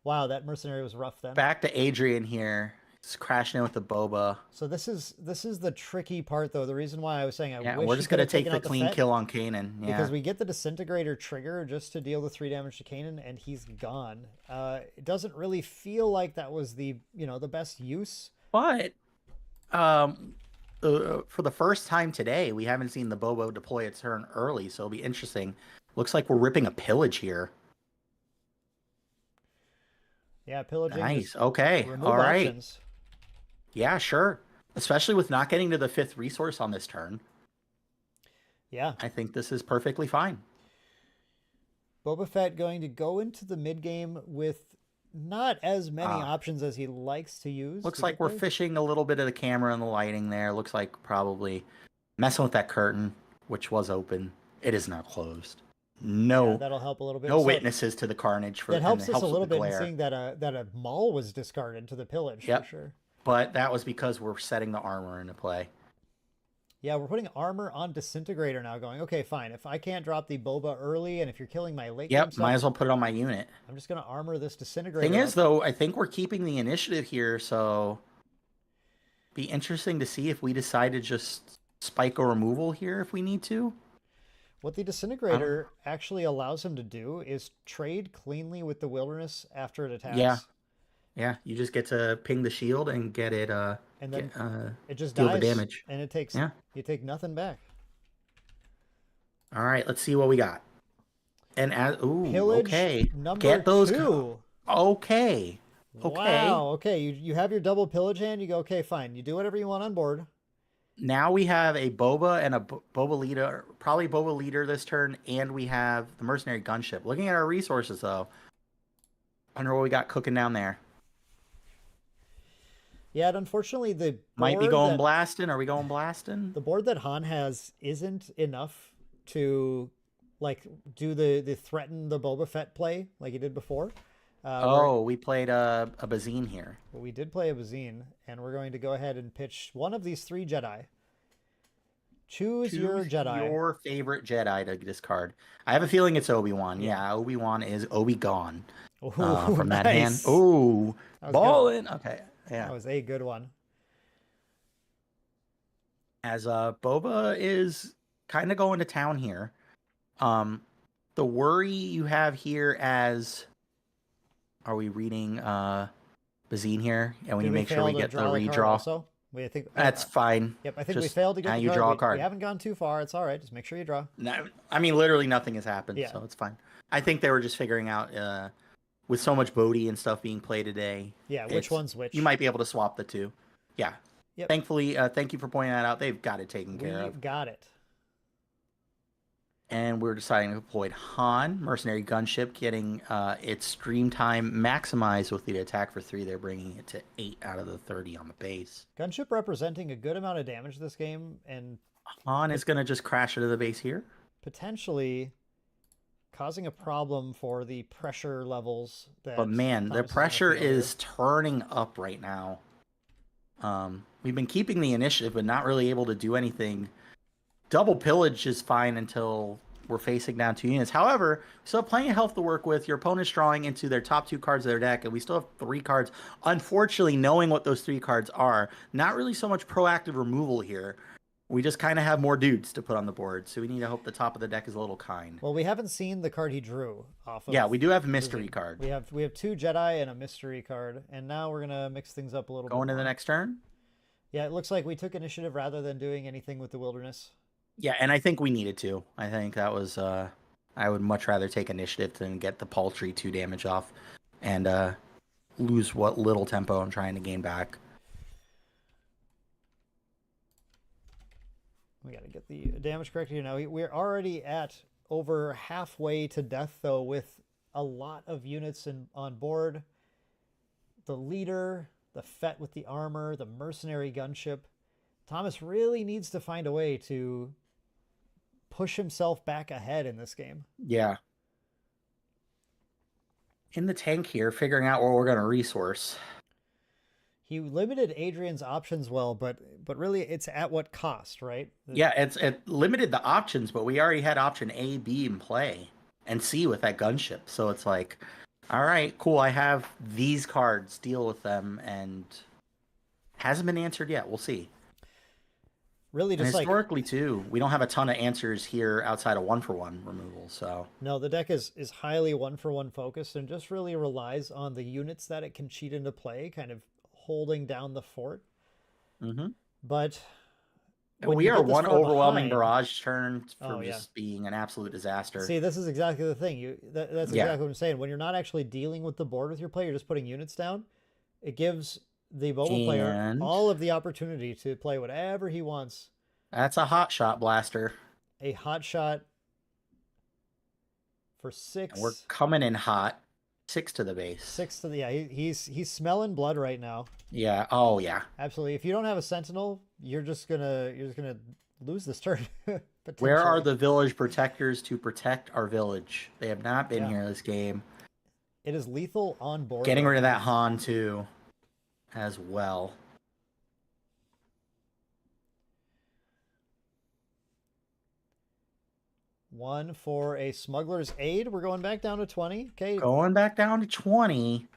Wow, that mercenary was rough then. Back to Adrian here. He's crashing in with the Boba. So this is the tricky part, though. The reason why I was saying wish we're just gonna take the clean kill on Kanan. Yeah. Because we get the disintegrator trigger just to deal the 3 damage to Kanan, and he's gone. It doesn't really feel like that was the the best use. But for the first time today, we haven't seen the Boba deploy its turn early, so it'll be interesting. Looks like we're ripping a pillage here. Yeah, pillaging Nice. is Okay. remove All right. options. Yeah, sure. Especially with not getting to the 5th resource on this turn. Yeah. I think this is perfectly fine. Boba Fett going to go into the mid game with not as many Ah. options as he likes to use. Looks to like get we're there. fishing a little bit of the camera and the lighting there. Looks like probably messing with that curtain, which was open. It is now closed. Yeah, No, that'll help a little bit. no So witnesses to the carnage that and helps it us a helps with little the bit in glare. seeing that a maul was discarded to the pillage Yep. for sure. But that was because we're setting the armor into play. Yeah, we're putting armor on disintegrator now. Going, okay, fine. If I can't drop the boba early, and if you're killing my late game Yep, stuff, might as well put it on my unit. I'm just gonna armor this disintegrator. Thing is, up. though, I think we're keeping the initiative here, so be interesting to see if we decide to just spike a removal here if we need to. What the disintegrator actually allows him to do is trade cleanly with the wilderness after it attacks. Yeah. Yeah, you just get to ping the shield and get it and then it just deal dies, the damage. and it takes you take nothing back. All right, let's see what we got. And Pillage okay, number get those. 2. Okay. Wow. Okay, you have your double pillage hand. You go, okay, fine. You do whatever you want on board. Now we have a Boba and a Boba leader, probably Boba leader this turn, and we have the mercenary gunship. Looking at our resources, though, I wonder what we got cooking down there. Yeah, and unfortunately, the might be going blasting. Are we going blasting? The board that Han has isn't enough to like do the threaten the Boba Fett play like he did before. We played a Bazine here. Well, we did play a Bazine, and we're going to go ahead and pitch one of these 3 Jedi. Choose your Jedi. Your favorite Jedi to discard. I have a feeling it's Obi-Wan. Yeah, Obi-Wan is Obi-Gon. From that hand. Ooh, ballin'. Okay, yeah. That was a good one. As Boba is kind of going to town here. The worry you have here as... Are we reading Bazine here? And we make sure we get the redraw. Also? I think that's fine. Yep, I think we failed to get the you card. Draw a card. We haven't gone too far. It's all right. Just make sure you draw. No, I mean, literally nothing has happened, so it's fine. I think they were just figuring out, with so much Bodhi and stuff being played today. Yeah, which one's which. You might be able to swap the 2. Yeah. Yep. Thankfully, thank you for pointing that out. They've got it taken care of. We've got it. And we're deciding to deploy Han, mercenary gunship, getting its stream time maximized with the attack for 3. They're bringing it to 8 out of the 30 on the base. Gunship representing a good amount of damage this game, and Han is going to just crash into the base here. Potentially causing a problem for the pressure levels. But man, the pressure is turning up right now. We've been keeping the initiative, but not really able to do anything. Double pillage is fine until we're facing down 2 units. However, we still have plenty of health to work with. Your opponent's drawing into their top 2 cards of their deck, and we still have 3 cards. Unfortunately, knowing what those 3 cards are, not really so much proactive removal here. We just kind of have more dudes to put on the board, so we need to hope the top of the deck is a little kind. Well, we haven't seen the card he drew off of. Yeah, we do have a mystery card. We have 2 Jedi and a mystery card, and now we're gonna mix things up a little bit. Going to the next turn? Yeah, it looks like we took initiative rather than doing anything with the wilderness. Yeah, and I think we needed to. I think that was... I would much rather take initiative than get the paltry 2 damage off and lose what little tempo I'm trying to gain back. We got to get the damage correct here now. We're already at over halfway to death, though, with a lot of units on board. The leader, the Fett with the armor, the mercenary gunship. Thomas really needs to find a way to push himself back ahead in this game. Yeah. In the tank here, figuring out where we're going to resource. He limited Adrian's options well, but really it's at what cost, right? Yeah, it limited the options, but we already had option A, B in play, and C with that gunship. So it's like, all right, cool, I have these cards, deal with them, and hasn't been answered yet. We'll see. Really, just and historically, too, we don't have a ton of answers here outside of 1-for-1 removal, so... No, the deck is highly 1-for-1 focused and just really relies on the units that it can cheat into play, kind of holding down the fort. Mm-hmm. But when We you are get this one far overwhelming behind, barrage turn oh from yeah. just being an absolute disaster. See, this is exactly the thing. That's Yeah. exactly what I'm saying. When you're not actually dealing with the board with your player, you're just putting units down. It gives the Boba player And all of the opportunity to play whatever he wants. that's a hot shot blaster. A hot shot for And we're 6. coming in hot. 6 to the base. 6 to the yeah. He's smelling blood right now. Yeah. Oh yeah. Absolutely. If you don't have a sentinel, you're just gonna lose this turn. Where are potentially. the village protectors to protect our village? They have not been Yeah. here this game. It is lethal on board. Getting right rid of now. that Han too, as well. One for a smuggler's aid. We're going back down to 20. Okay. Going back down to 20,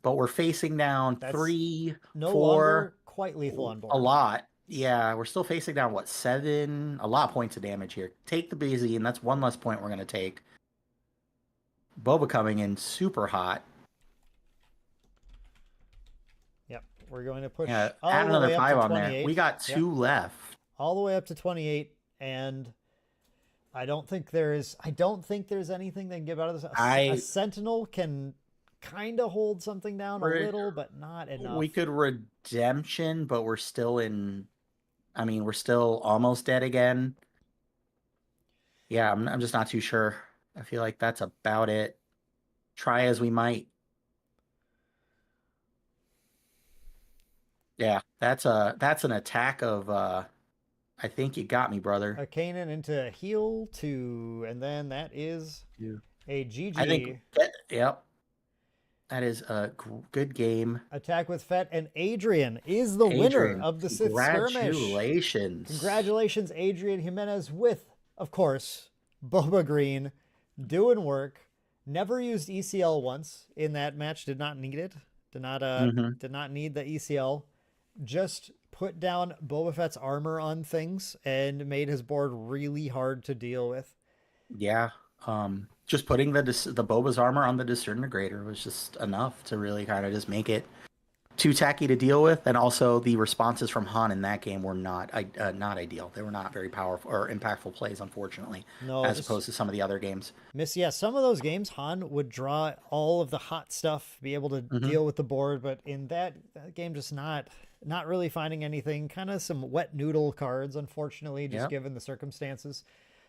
but we're facing down That's 3, no 4, longer quite lethal on board. a lot. Yeah, we're still facing down, what, 7? A lot of points of damage here. Take the busy, and that's one less point we're going to take. Boba coming in super hot. Yep. We're going to push Yeah, all add the another way up 5 to on 28. there. We got 2 left. All the way up to 28, and I don't think there's anything they can get out of this. A sentinel can kind of hold something down a little, but not enough. We could redemption, but we're still in. I mean, we're still almost dead again. Yeah, I'm just not too sure. I feel like that's about it. Try as we might. Yeah, that's an attack of. I think you got me, brother. A Kanan into heal 2, and then that is a GG. I think. Yep. That is a good game. Attack with Fett, and Adrian is the winner of the Sith Skirmish. Congratulations. Congratulations, Adrian Jimenez, with, of course, Boba Green doing work. Never used ECL once in that match. Did not need it. Did not need the ECL. Just put down Boba Fett's armor on things and made his board really hard to deal with. Yeah. Just putting the Boba's armor on the disintegrator was just enough to really kind of just make it too tacky to deal with, and also the responses from Han in that game were not ideal. They were not very powerful or impactful plays, unfortunately, as opposed to some of the other games. Some of those games, Han would draw all of the hot stuff, be able to deal with the board, but in that game, just not really finding anything. Kind of some wet noodle cards, unfortunately, just given the circumstances.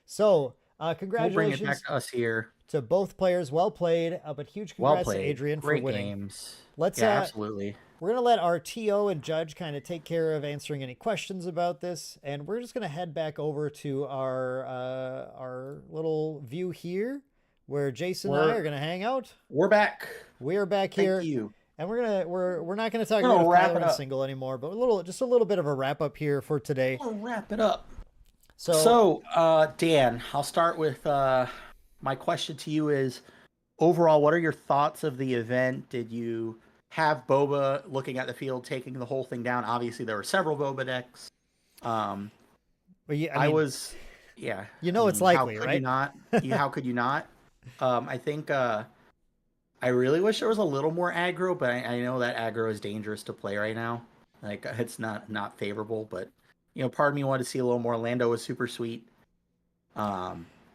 So, congratulations we'll bring it back to us here. To both players. Well played, but huge congrats to Adrian for winning. Games. Let's absolutely. We're gonna let our TO and judge kind of take care of answering any questions about this, and we're just gonna head back over to our little view here, where Jason and I are gonna hang out. We're back. We are back here. Thank you. And we're not gonna talk about Kylo Ren single anymore, but just a little bit of a wrap up here for today. We'll wrap it up. So, Dan, I'll start with my question to you is, overall, what are your thoughts of the event? Did you have Boba looking at the field, taking the whole thing down? Obviously, there were several Boba decks. It's likely, right? How could you not? I think I really wish there was a little more aggro, but I know that aggro is dangerous to play right now. Like, it's not favorable, but part of me wanted to see a little more. Lando was super sweet.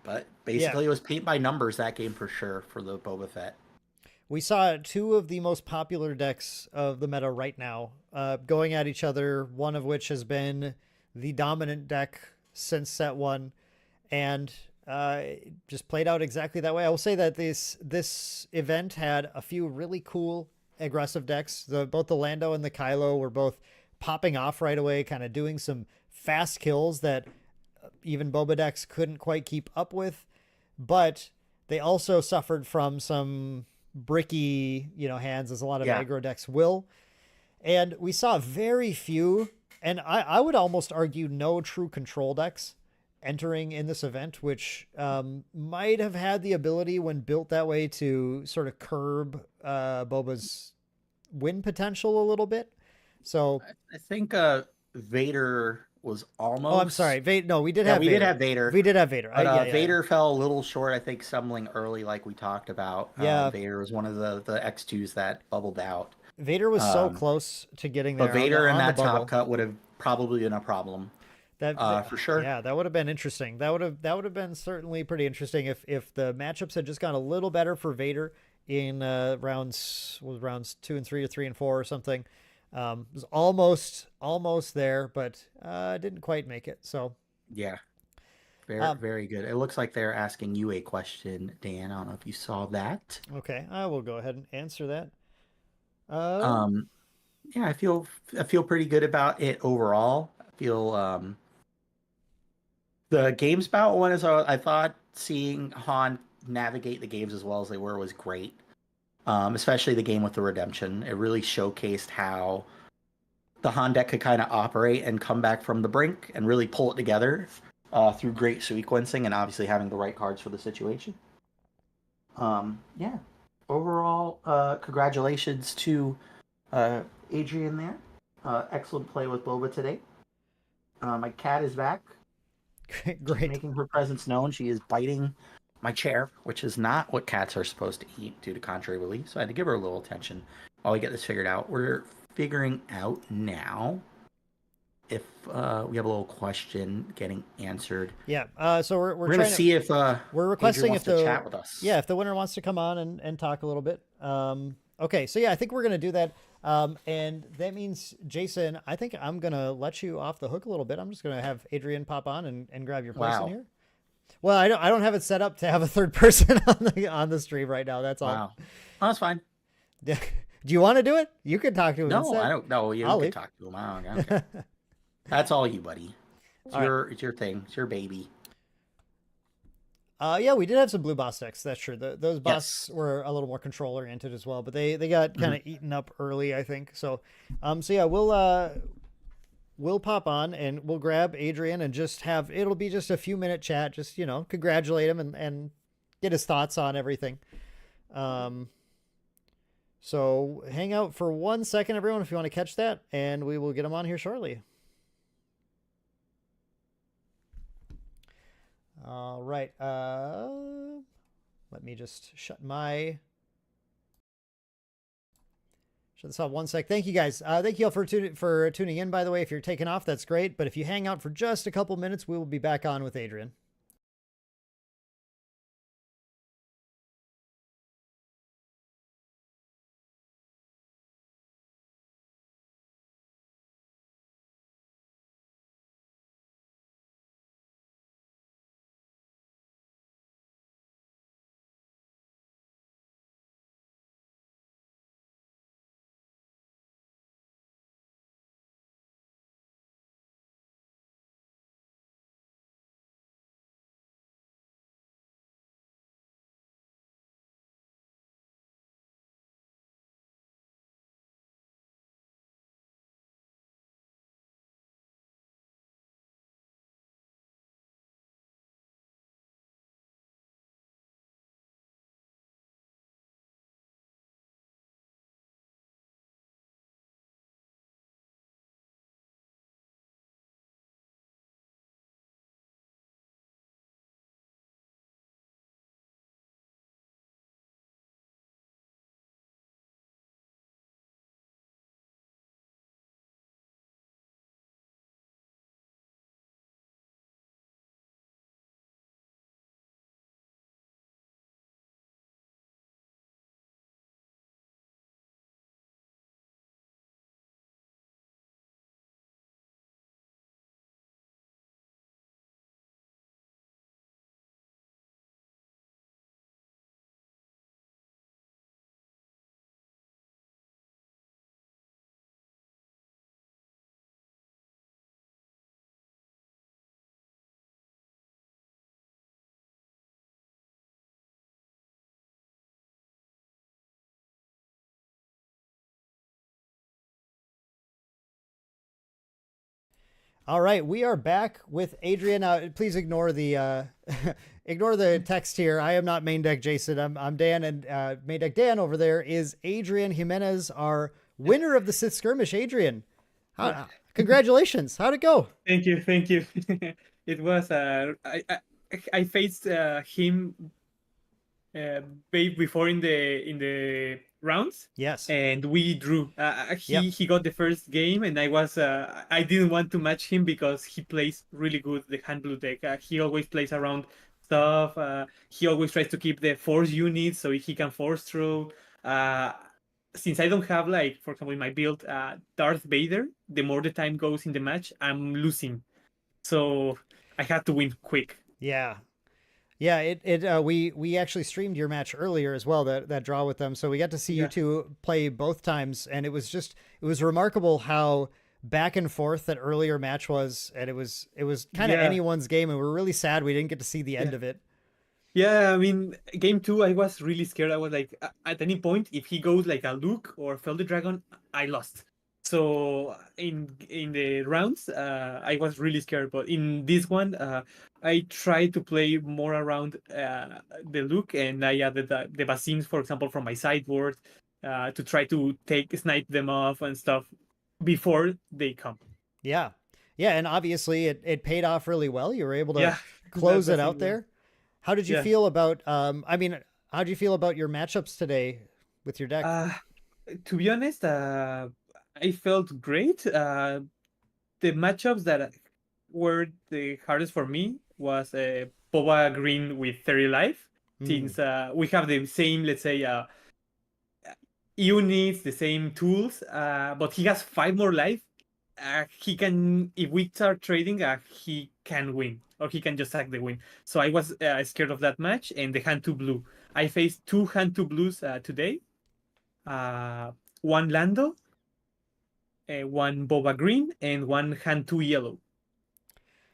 But basically it was paint by numbers that game for sure for the Boba Fett. We saw 2 of the most popular decks of the meta right now going at each other, one of which has been the dominant deck since set 1, and just played out exactly that way. I will say that this event had a few really cool aggressive decks. Both the Lando and the Kylo were both popping off right away, kind of doing some fast kills that even Boba decks couldn't quite keep up with, but they also suffered from some bricky, hands, as a lot of aggro decks will. And we saw very few, and I would almost argue no true control decks entering in this event, which might have had the ability when built that way to sort of curb Boba's win potential a little bit. So I think Vader was almost. Oh, I'm sorry. We did have Vader. We did have Vader. But Vader fell a little short, I think, stumbling early, like we talked about. Yeah. Vader was one of the X2s that bubbled out. Vader was so close to getting there. But Vader in that top cut would have probably been a problem. for sure. Yeah, that would have been interesting. That would have been certainly pretty interesting if the matchups had just gone a little better for Vader in rounds 2 and 3 or 3 and 4 or something. It was almost there, but didn't quite make it. So Yeah, very good. It looks like they're asking you a question, Dan. I don't know if you saw that. okay, I will go ahead and answer that. Uh, Um, yeah, I feel pretty good about it overall. I feel the games bout one is I thought seeing Han navigate the games as well as they were was great. Especially the game with the redemption. It really showcased how the Han deck could kind of operate and come back from the brink and really pull it together through great sequencing and obviously having the right cards for the situation. Yeah. Overall, congratulations to Adrian there. Excellent play with Boba today. My cat is back. great. Making her presence known. She is biting my chair, which is not what cats are supposed to eat due to contrary belief. So I had to give her a little attention while we get this figured out. We're figuring out now if we have a little question getting answered. Yeah. So we're We're gonna trying see if we're requesting Adrian if wants to the chat with us. yeah if the winner wants to come on and talk a little bit. Okay. So yeah, I think we're gonna do that. And that means, Jason, I think I'm gonna let you off the hook a little bit. I'm just gonna have Adrian pop on and grab your place in Wow. here. Well, I don't have it set up to have a third person on the stream right now. That's all. Wow. Oh, that's fine. Do you want to do it? You can talk to him No, instead. I don't know. You I'll can leave. talk to him. I don't care. That's all you, buddy. It's All right. it's your thing. It's your baby. Yeah, we did have some blue boss decks. That's true. Those boss Yes. were a little more control oriented as well, but they got kind of eaten up early, I think. So yeah, we'll pop on and we'll grab Adrian and just it'll be just a few minute chat, just congratulate him and get his thoughts on everything. So hang out for 1 second, everyone, if you want to catch that, and we will get him on here shortly. All right. Let me just shut this off 1 sec. Thank you guys. Thank you all for tuning in. By the way, if you're taking off, that's great. But if you hang out for just a couple minutes, we will be back on with Adrian. All right, we are back with Adrian. Please ignore the ignore the text here. I am not Maindeck Jason. I'm Dan, and Maindeck Dan over there is Adrian Jimenez, our winner of the Sith Skirmish. Adrian, congratulations! How'd it go? Thank you. It was I faced him before in the rounds, Yes. and we drew. Yep. He got the first game, and I didn't want to match him because he plays really good the hand blue deck. He always plays around stuff. He always tries to keep the force units so he can force through. Uh, since I don't have, like, for example, in my build, Darth Vader, the more the time goes in the match, I'm losing. So I had to win quick. Yeah. Yeah, we actually streamed your match earlier as well, that draw with them. So we got to see you Yeah. two play both times, and it was remarkable how back and forth that earlier match was, and it was kind of Yeah. anyone's game, and we're really sad we didn't get to see the end Yeah. of it. Yeah, I mean, game two, I was really scared. I was like, at any point, if he goes like a Luke or Fell the Dragon, I lost. So in the rounds, I was really scared. But in this one, I tried to play more around the Luke, and I added the Basins, for example, from my sideboard, to try to snipe them off and stuff before they come. Yeah. Yeah, and obviously it paid off really well. You were able to Yeah, close it that's out it. there. How did you Yeah. feel about I mean, how did you feel about your matchups today with your deck? To be honest, I felt great. The matchups that were the hardest for me was Boba Green with 30 life, Hmm. since we have the same, let's say, units, the same tools, but he has 5 more life. He can, if we start trading, he can win, or he can just sack the win. So I was scared of that match, and the hand 2 blue. I faced 2 hand 2 blues today. One Lando, one Boba Green, and one hand 2 yellow.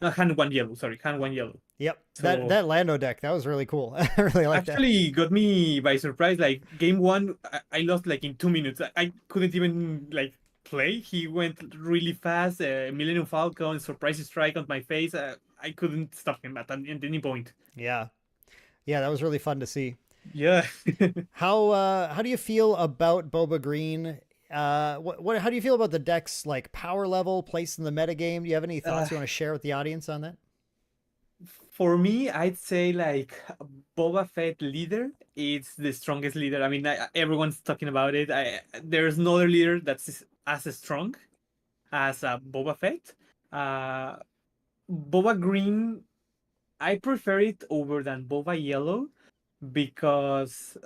Hand 1 yellow, sorry, hand 1 yellow. Yep. That So that Lando deck, that was really cool. I really like that. actually got me by surprise. Like game one, I lost like in 2 minutes. I couldn't even like play. He went really fast. Millennium Falcon, surprise strike on my face. I couldn't stop him at any point. Yeah. Yeah, that was really fun to see. Yeah. How do you feel about Boba Green? What how do you feel about the deck's like power level, place in the metagame? Do you have any thoughts you want to share with the audience on that? For me, I'd say like Boba Fett leader is the strongest leader. I mean, everyone's talking about it. There's no other leader that's as strong as Boba Fett. Uh, Boba Green, I prefer it over than Boba Yellow because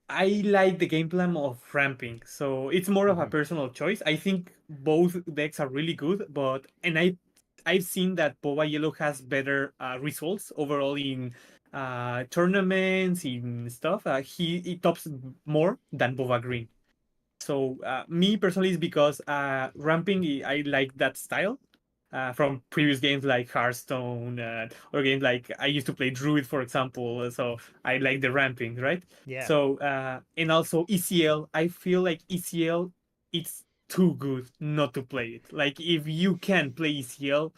I like the game plan of ramping. So it's more of a Mhm. personal choice. I think both decks are really good, but I've seen that Boba Yellow has better results overall in tournaments, in stuff. He tops more than Boba Green. So me personally is because ramping, I like that style from previous games like Hearthstone, or games like I used to play Druid, for example. So I like the ramping, right? Yeah. So and also ECL, I feel like ECL, it's too good not to play it. Like if you can play ECL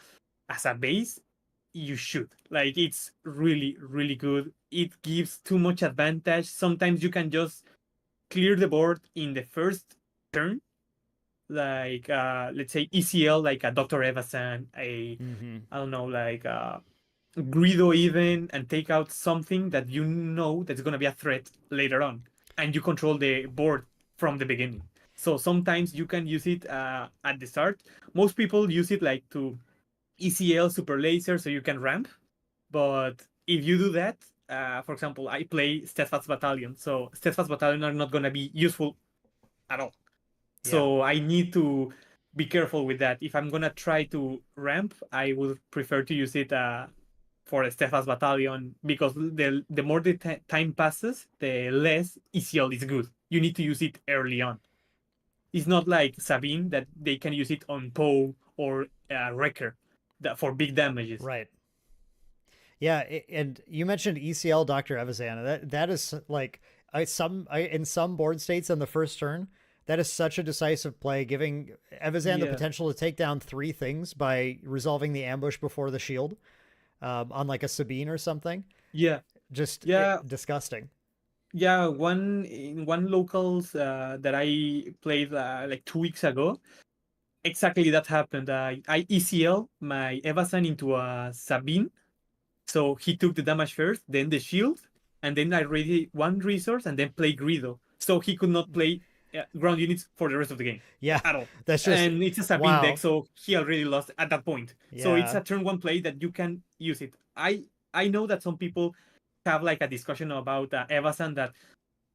as a base, you should. Like it's really, really good. It gives too much advantage. Sometimes you can just clear the board in the first turn, like let's say ECL, like a Dr. Evasan, Hmm. I don't know, like Greedo even, and take out something that you know that's gonna be a threat later on, and you control the board from the beginning. So sometimes you can use it at the start. Most people use it like to ECL super laser so you can ramp, but if you do that, for example, I play Steadfast Battalion, so Steadfast Battalion are not gonna be useful at all. Yeah. So I need to be careful with that. If I'm gonna try to ramp, I would prefer to use it for a Stephas battalion, because the more the time passes, the less ECL is good. You need to use it early on. It's not like Sabine that they can use it on Poe or Wrecker that for big damages. Right. Yeah, and you mentioned ECL Dr. Evazan. That is like in some board states on the first turn, that is such a decisive play, giving Evazan the Yeah, potential to take down 3 things by resolving the ambush before the shield, on like a Sabine or something. yeah, Just yeah, disgusting. yeah. One locals that I played like 2 weeks ago, exactly that happened. I ECL my Evasan into a Sabine, so he took the damage first, then the shield, and then I ready one resource and then play Greedo. So he could not play ground units for the rest of the game Yeah, at all. that's just And it's a Sabine deck, wow. so he already lost at that point. So it's Yeah, a turn one play that you can use it. I know that some people have like a discussion about Evasan that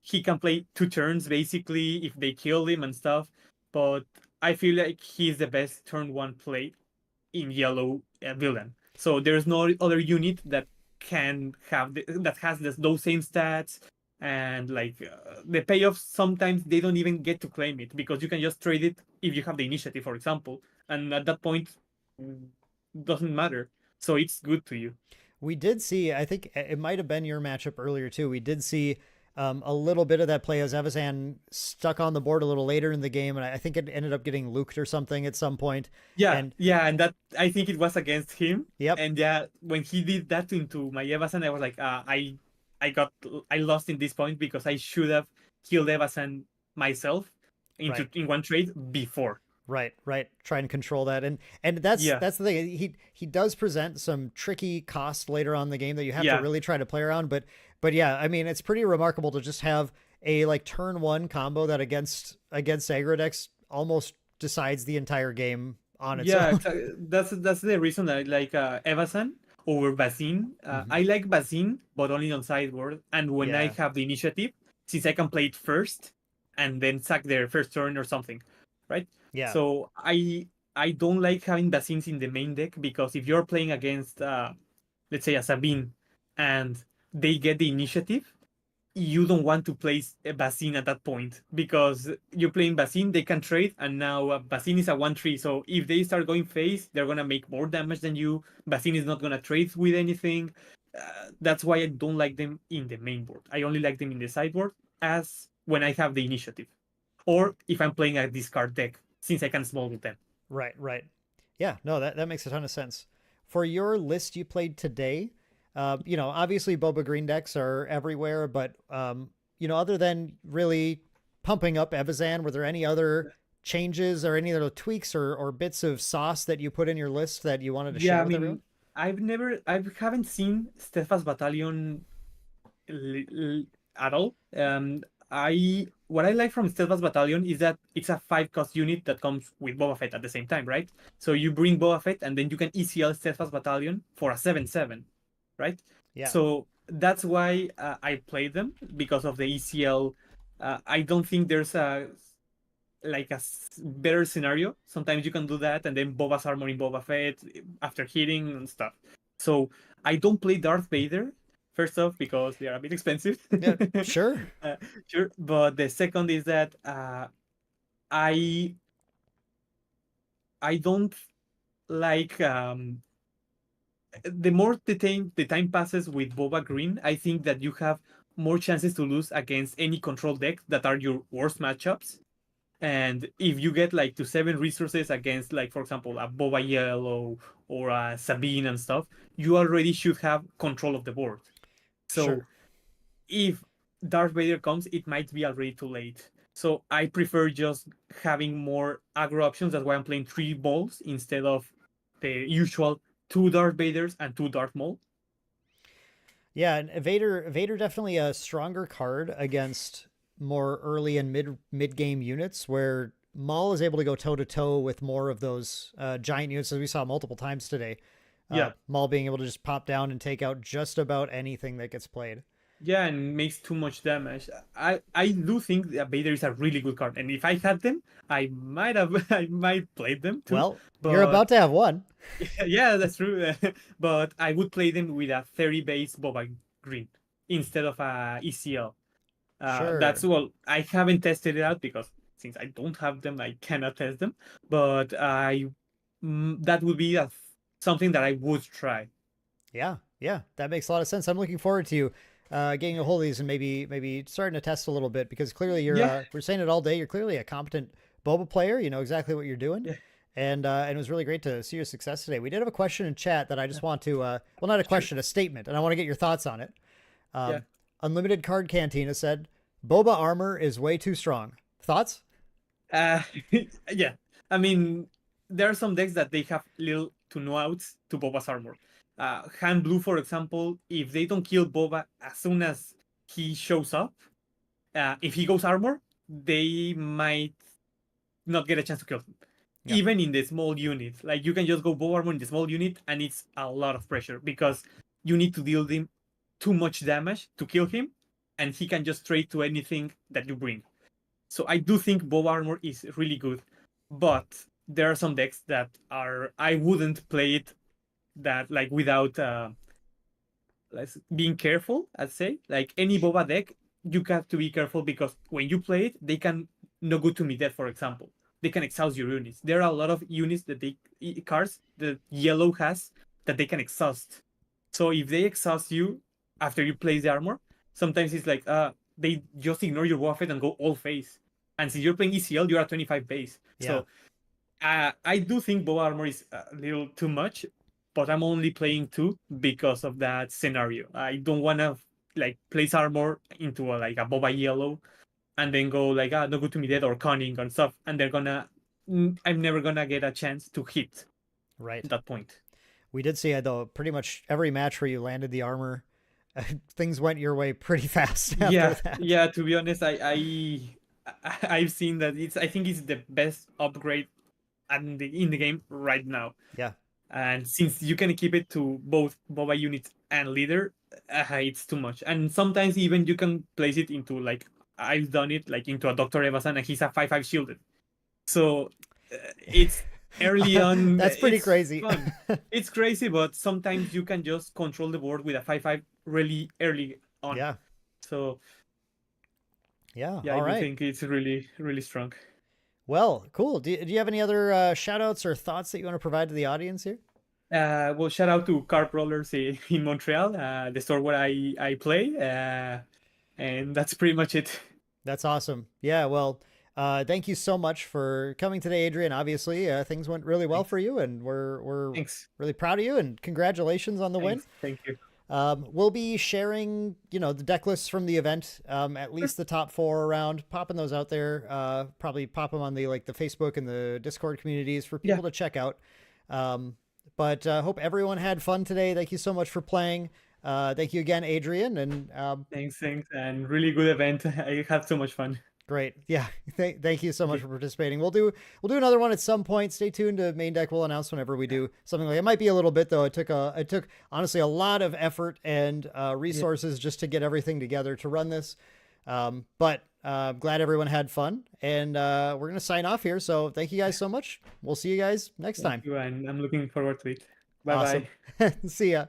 he can play 2 turns basically if they kill him and stuff, but I feel like he's the best turn one play in yellow villain. So there's no other unit that can have that has those same stats, and like the payoffs sometimes they don't even get to claim it because you can just trade it if you have the initiative, for example, and at that point doesn't matter. So it's good to you. we did see. I think it might have been your matchup earlier too. We did see a little bit of that play as Evazan stuck on the board a little later in the game, and I think it ended up getting luked or something at some point. Yeah, And yeah, and that I think it was against him. yep, And yeah, when he did that into my Evasan, I was like, I lost in this point because I should have killed Evasan myself right. in one trade before. Right, right. Try and control that, and that's Yeah, the thing. He does present some tricky cost later on in the game that you have to yeah, really try to play around. But yeah, I mean, it's pretty remarkable to just have a like turn one combo that against aggro decks almost decides the entire game on its yeah. own. That's the reason that I like Evasan over Basin. Mhm. I like Basin, but only on sideboard. And when I Yeah, have the initiative, since I can play it first and then sack their first turn or something, right? yeah, So I don't like having Basins in the main deck because if you're playing against let's say a Sabine and they get the initiative, you don't want to place a Basin at that point because you're playing Basin, they can trade, and now Basin is a 1/3. So if they start going face, they're gonna make more damage than you. Basin is not gonna trade with anything. That's why I don't like them in the main board. I only like them in the sideboard as when I have the initiative, or if I'm playing a discard deck, since I can small with them. right, right. Yeah, no, that makes a ton of sense. For your list you played today, obviously Boba Green decks are everywhere, but other than really pumping up Evazan, were there any other changes or any other tweaks or bits of sauce that you put in your list that you wanted to Yeah, share I with everyone? mean, I haven't seen Steadfast Battalion at all. What I like from Steadfast Battalion is that it's a 5 cost unit that comes with Boba Fett at the same time, right? So you bring Boba Fett and then you can ECL Steadfast Battalion for a 7/7, right? Yeah, So that's why I play them because of the ECL. I don't think there's a like a better scenario. Sometimes you can do that and then Boba's armor in Boba Fett after hitting and stuff. So I don't play Darth Vader. First off, because they are a bit expensive. yeah, sure. uh, sure, but the second is that I I don't like the more the time passes with Boba Green, I think that you have more chances to lose against any control deck that are your worst matchups. And if you get like to 7 resources against, like for example, a Boba Yellow or a Sabine and stuff, you already should have control of the board. So Sure. if Darth Vader comes, it might be already too late. So I prefer just having more aggro options. That's why I'm playing 3 balls instead of the usual 2 Darth Vaders and 2 Darth Maul. Yeah, and Vader definitely a stronger card against more early and mid game units where Maul is able to go toe to toe with more of those giant units as we saw multiple times today. Yeah. Maul being able to just pop down and take out just about anything that gets played. Yeah, and makes too much damage. I do think that Vader is a really good card, and if I had them, I might play them too. Well, you're But about to have one. yeah, that's true. But I would play them with a 30 base Boba Green instead of a ECL. That's Sure. well, I haven't tested it out because since I don't have them, I cannot test them. But that would be something that I would try. Yeah, yeah, that makes a lot of sense. I'm looking forward to getting a hold of these and maybe starting to test a little bit because clearly you're Yeah, we're saying it all day. You're clearly a competent Boba player. You know exactly what you're doing. yeah, And it was really great to see your success today. We did have a question in chat that I just want to well, not a sure. question, a statement, and I want to get your thoughts on it. Yeah. Unlimited Card Cantina said, "Boba armor is way too strong." Thoughts? Uh, yeah. I mean, there are some decks that they have little to no outs to Boba's armor. Han Blue, for example, if they don't kill Boba as soon as he shows up, if he goes armor, they might not get a chance to kill him. Yeah. Even in the small unit, like you can just go bow armor in the small unit, and it's a lot of pressure because you need to deal him too much damage to kill him, and he can just trade to anything that you bring. So I do think bow armor is really good, but there are some decks that I wouldn't play it that like without being careful. I'd say like any Boba deck, you have to be careful because when you play it, they can no good to me dead, for example. They can exhaust your units. There are a lot of units that cards that yellow has that they can exhaust. So if they exhaust you after you place the armor, sometimes it's like they just ignore your Wafet and go all face. And since you're playing ECL, you're at 25 base. Yeah. So I do think bow armor is a little too much, but I'm only playing 2 because of that scenario. I don't want to like place armor into a Boba yellow and then go like, no good to me dead or cunning and stuff. And I'm never gonna get a chance to hit Right. at that point. We did see, though, pretty much every match where you landed the armor, things went your way pretty fast after that. Yeah, to be honest, I've seen that I think it's the best upgrade in the game right now. Yeah. And since you can keep it to both Boba units and leader, it's too much. And sometimes even you can place it into like I've done it like into a Dr. Evasan and he's a 5/5 shielded. So it's early on. That's pretty crazy. Fun. It's crazy, but sometimes you can just control the board with a 5/5 really early on. Yeah. So yeah, I all right. think it's really, really strong. Well, cool. Do you have any other shout outs or thoughts that you want to provide to the audience here? Well, shout out to Carp Rollers in Montreal, the store where I play. And that's pretty much it. That's awesome. Yeah, well, thank you so much for coming today, Adrian. Obviously, things went really well for you, and we're Thanks. really proud of you, and congratulations on the win. Thank you. We'll be sharing, the deck lists from the event, at least the top 4 around, popping those out there. Probably pop them on the Facebook and the Discord communities for people to check out. But hope everyone had fun today. Thank you so much for playing. Thank you again, Adrian. And thanks, and really good event. I had so much fun. Great. Yeah. Thank you so much for participating. We'll do another one at some point. Stay tuned to Maindeck. We'll announce whenever we do something like it. Might be a little bit though. It took honestly a lot of effort and resources just to get everything together to run this. But glad everyone had fun, and we're going to sign off here. So thank you guys so much. We'll see you guys next time. Thank you, and I'm looking forward to it. Bye-bye. Awesome. See ya.